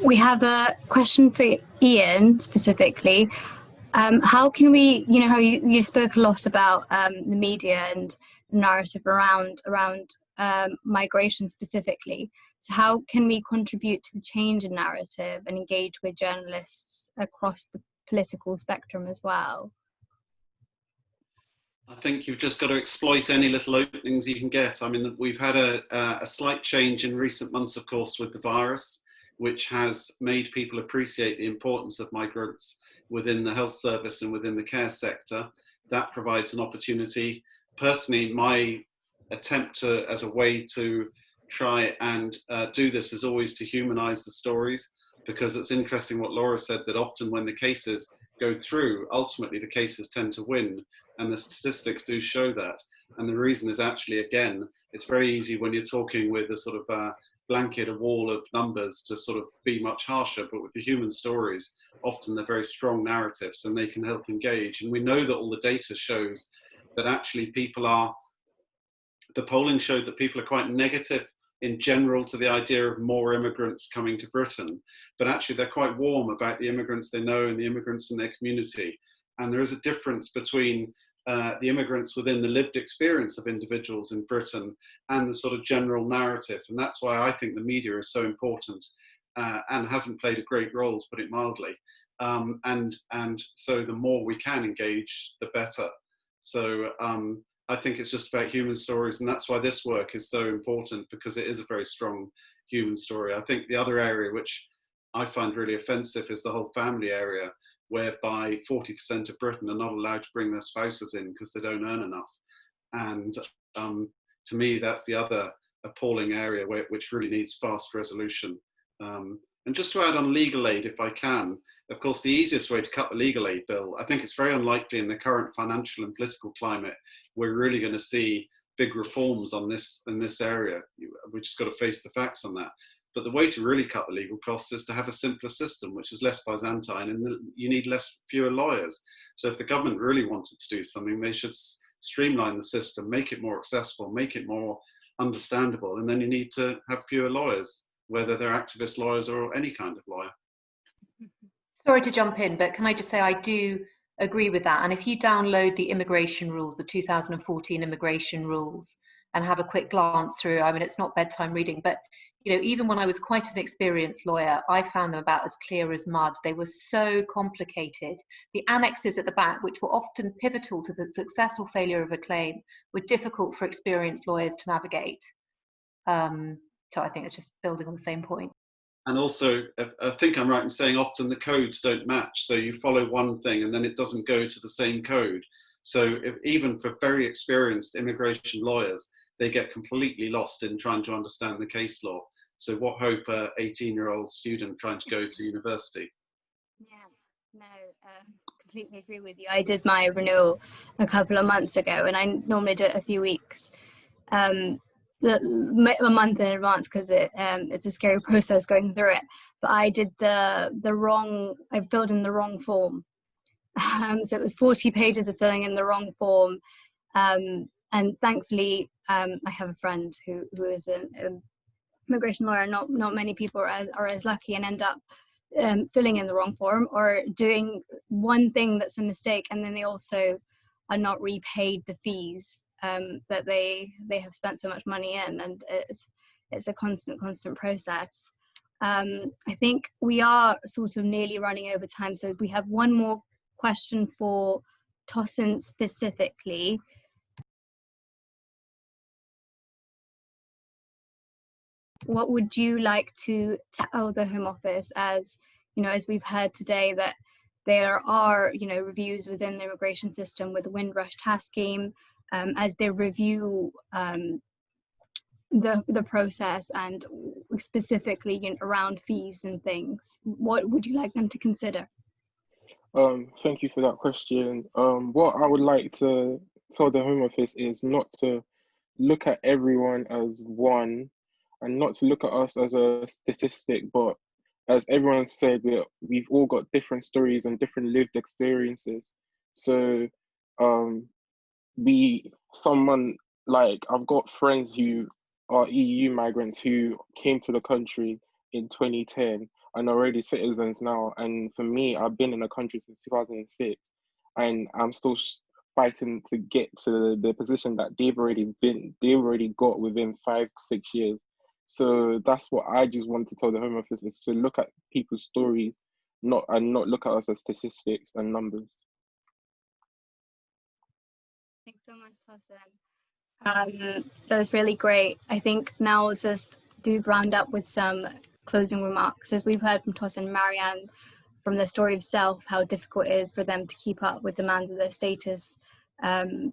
We have a question for Ian specifically. How can we, you know, how you spoke a lot about the media and narrative around migration specifically. So how can we contribute to the change in narrative and engage with journalists across the political spectrum as well? I think you've just got to exploit any little openings you can get. I mean, we've had a slight change in recent months, of course, with the virus, which has made people appreciate the importance of migrants within the health service and within the care sector. That provides an opportunity. Personally, my attempt to, as a way to try and do this is always to humanise the stories, because it's interesting what Laura said, that often when the cases go through, ultimately the cases tend to win, and the statistics do show that. And the reason is actually, again, it's very easy when you're talking with a sort of blanket, a wall of numbers, to sort of be much harsher, but with the human stories, often they're very strong narratives and they can help engage. And we know that all the data shows that actually the polling showed that people are quite negative in general to the idea of more immigrants coming to Britain, but actually they're quite warm about the immigrants they know and the immigrants in their community. And there is a difference between the immigrants within the lived experience of individuals in Britain and the sort of general narrative. And that's why I think the media is so important and hasn't played a great role, to put it mildly. And so the more we can engage, the better. So I think it's just about human stories, and that's why this work is so important, because it is a very strong human story. I think the other area which I find really offensive is the whole family area, whereby 40% of Britain are not allowed to bring their spouses in because they don't earn enough. And to me, that's the other appalling area which really needs fast resolution. And just to add on legal aid, if I can, of course, the easiest way to cut the legal aid bill, I think it's very unlikely in the current financial and political climate, we're really going to see big reforms on this in this area. We just got to face the facts on that. But the way to really cut the legal costs is to have a simpler system, which is less Byzantine, and you need fewer lawyers. So if the government really wanted to do something, they should streamline the system, make it more accessible, make it more understandable, and then you need to have fewer lawyers, whether they're activist lawyers or any kind of lawyer. Sorry to jump in, but can I just say I do agree with that. And if you download the immigration rules, the 2014 immigration rules, and have a quick glance through, I mean, it's not bedtime reading, but you know, even when I was quite an experienced lawyer, I found them about as clear as mud. They were so complicated. The annexes at the back, which were often pivotal to the success or failure of a claim, were difficult for experienced lawyers to navigate. So I think it's just building on the same point. And also, I think I'm right in saying often the codes don't match. So you follow one thing and then it doesn't go to the same code. So even for very experienced immigration lawyers, they get completely lost in trying to understand the case law. So what hope a 18-year-old student trying to go to university? Yeah, no, completely agree with you. I did my renewal a couple of months ago, and I normally do it a few weeks, a month in advance, because it's a scary process going through it. But I did I filled in the wrong form. So it was 40 pages of filling in the wrong form. And thankfully, I have a friend who is immigration lawyer, not many people are as lucky and end up filling in the wrong form or doing one thing that's a mistake, and then they also are not repaid the fees that they have spent so much money in, and it's a constant process. I think we are sort of nearly running over time, so we have one more question for Tosin specifically. What would you like to tell the Home Office, as you know, as we've heard today, that there are, you know, reviews within the immigration system with the Windrush task scheme, as they review the process and specifically, you know, around fees and things? What would you like them to consider? Thank you for that question. What I would like to tell the Home Office is not to look at everyone as one, and not to look at us as a statistic, but as everyone said, we've all got different stories and different lived experiences. So someone like, I've got friends who are EU migrants who came to the country in 2010 and are already citizens now. And for me, I've been in the country since 2006, and I'm still fighting to get to the position that they've already got within 5 to 6 years. So that's what I just want to tell the Home Office, is to look at people's stories, not look at us as statistics and numbers. Thanks so much, Tosin. That was really great. I think now we'll just round up with some closing remarks. As we've heard from Tosin and Marianne, from the story of self, how difficult it is for them to keep up with demands of their status, and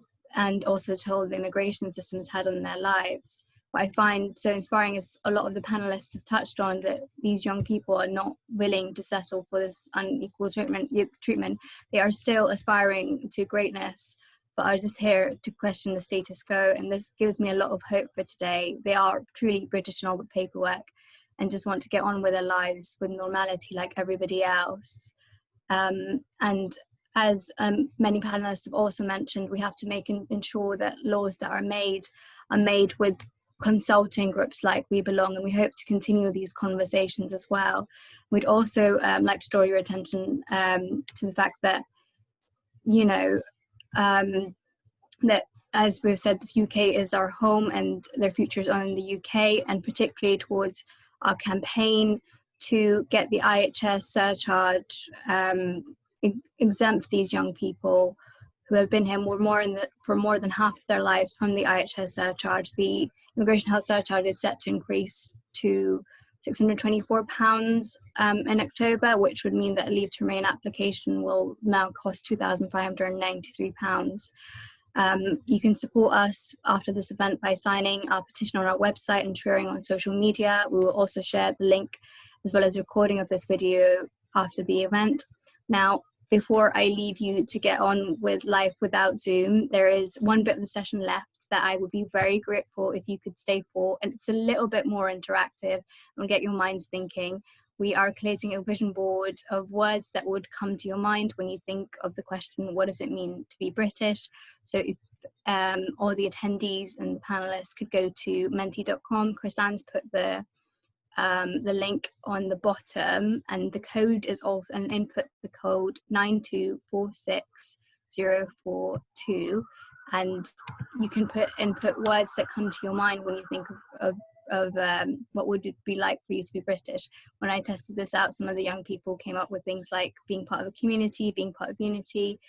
also told the immigration system has had on their lives. What I find so inspiring is a lot of the panelists have touched on that these young people are not willing to settle for this unequal treatment. They are still aspiring to greatness, but are just here to question the status quo, and this gives me a lot of hope for today. They are truly British in all but paperwork, and just want to get on with their lives with normality like everybody else. And as many panelists have also mentioned, we have to ensure that laws that are made with consulting groups like We Belong, and we hope to continue these conversations as well. We'd also like to draw your attention to the fact that, you know, that as we've said, this UK is our home and their future is on in the UK, and particularly towards our campaign to get the IHS surcharge exempt these young people who have been here for more than half of their lives from the IHS surcharge. The immigration health surcharge is set to increase to £624 in October, which would mean that a leave to remain application will now cost £2,593. You can support us after this event by signing our petition on our website and sharing on social media. We will also share the link as well as a recording of this video after the event. Now, before I leave you to get on with life without Zoom, there is one bit of the session left that I would be very grateful if you could stay for, and it's a little bit more interactive and get your minds thinking. We are creating a vision board of words that would come to your mind when you think of the question, what does it mean to be British? So if all the attendees and the panelists could go to menti.com. Chris-Anne's put the link on the bottom, and the code is off, and input the code 9246042, and you can input words that come to your mind when you think of what would it be like for you to be British. When I tested this out, some of the young people came up with things like being part of a community, being part of unity.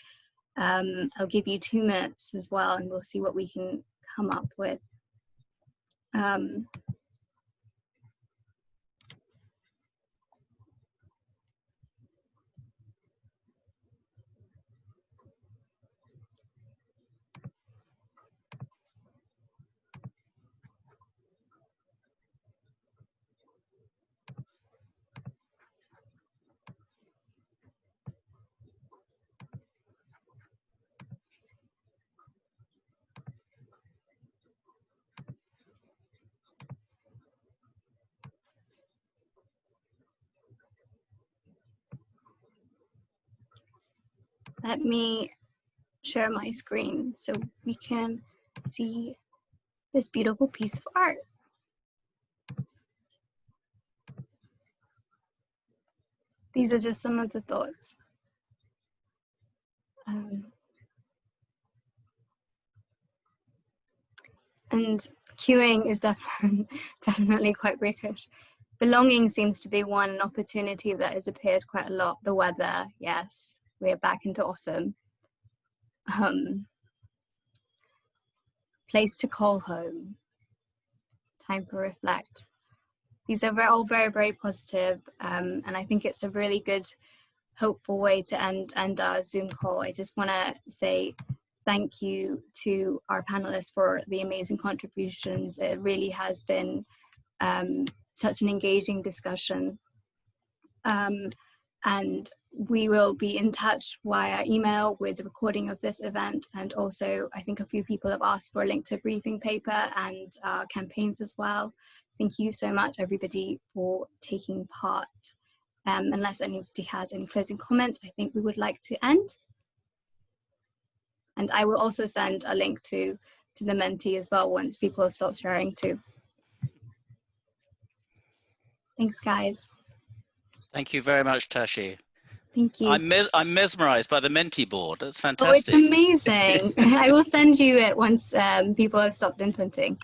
I'll give you 2 minutes as well, and we'll see what we can come up with. Let me share my screen so we can see this beautiful piece of art. these are just some of the thoughts. And queuing is definitely quite British. Belonging seems to be one opportunity that has appeared quite a lot. The weather, yes, we're back into autumn. Place to call home. Time for reflect. These are all very, very positive, and I think it's a really good, hopeful way to end our Zoom call. I just want to say thank you to our panelists for the amazing contributions. It really has been such an engaging discussion. And we will be in touch via email with the recording of this event. And also, I think a few people have asked for a link to a briefing paper and campaigns as well. Thank you so much, everybody, for taking part. Unless anybody has any closing comments, I think we would like to end. And I will also send a link to the Menti as well once people have stopped sharing too. Thanks, guys. Thank you very much, Tashi. Thank you. I'm mesmerized by the Menti board. That's Oh, it's fantastic. amazing. I will send you it once people have stopped inputting.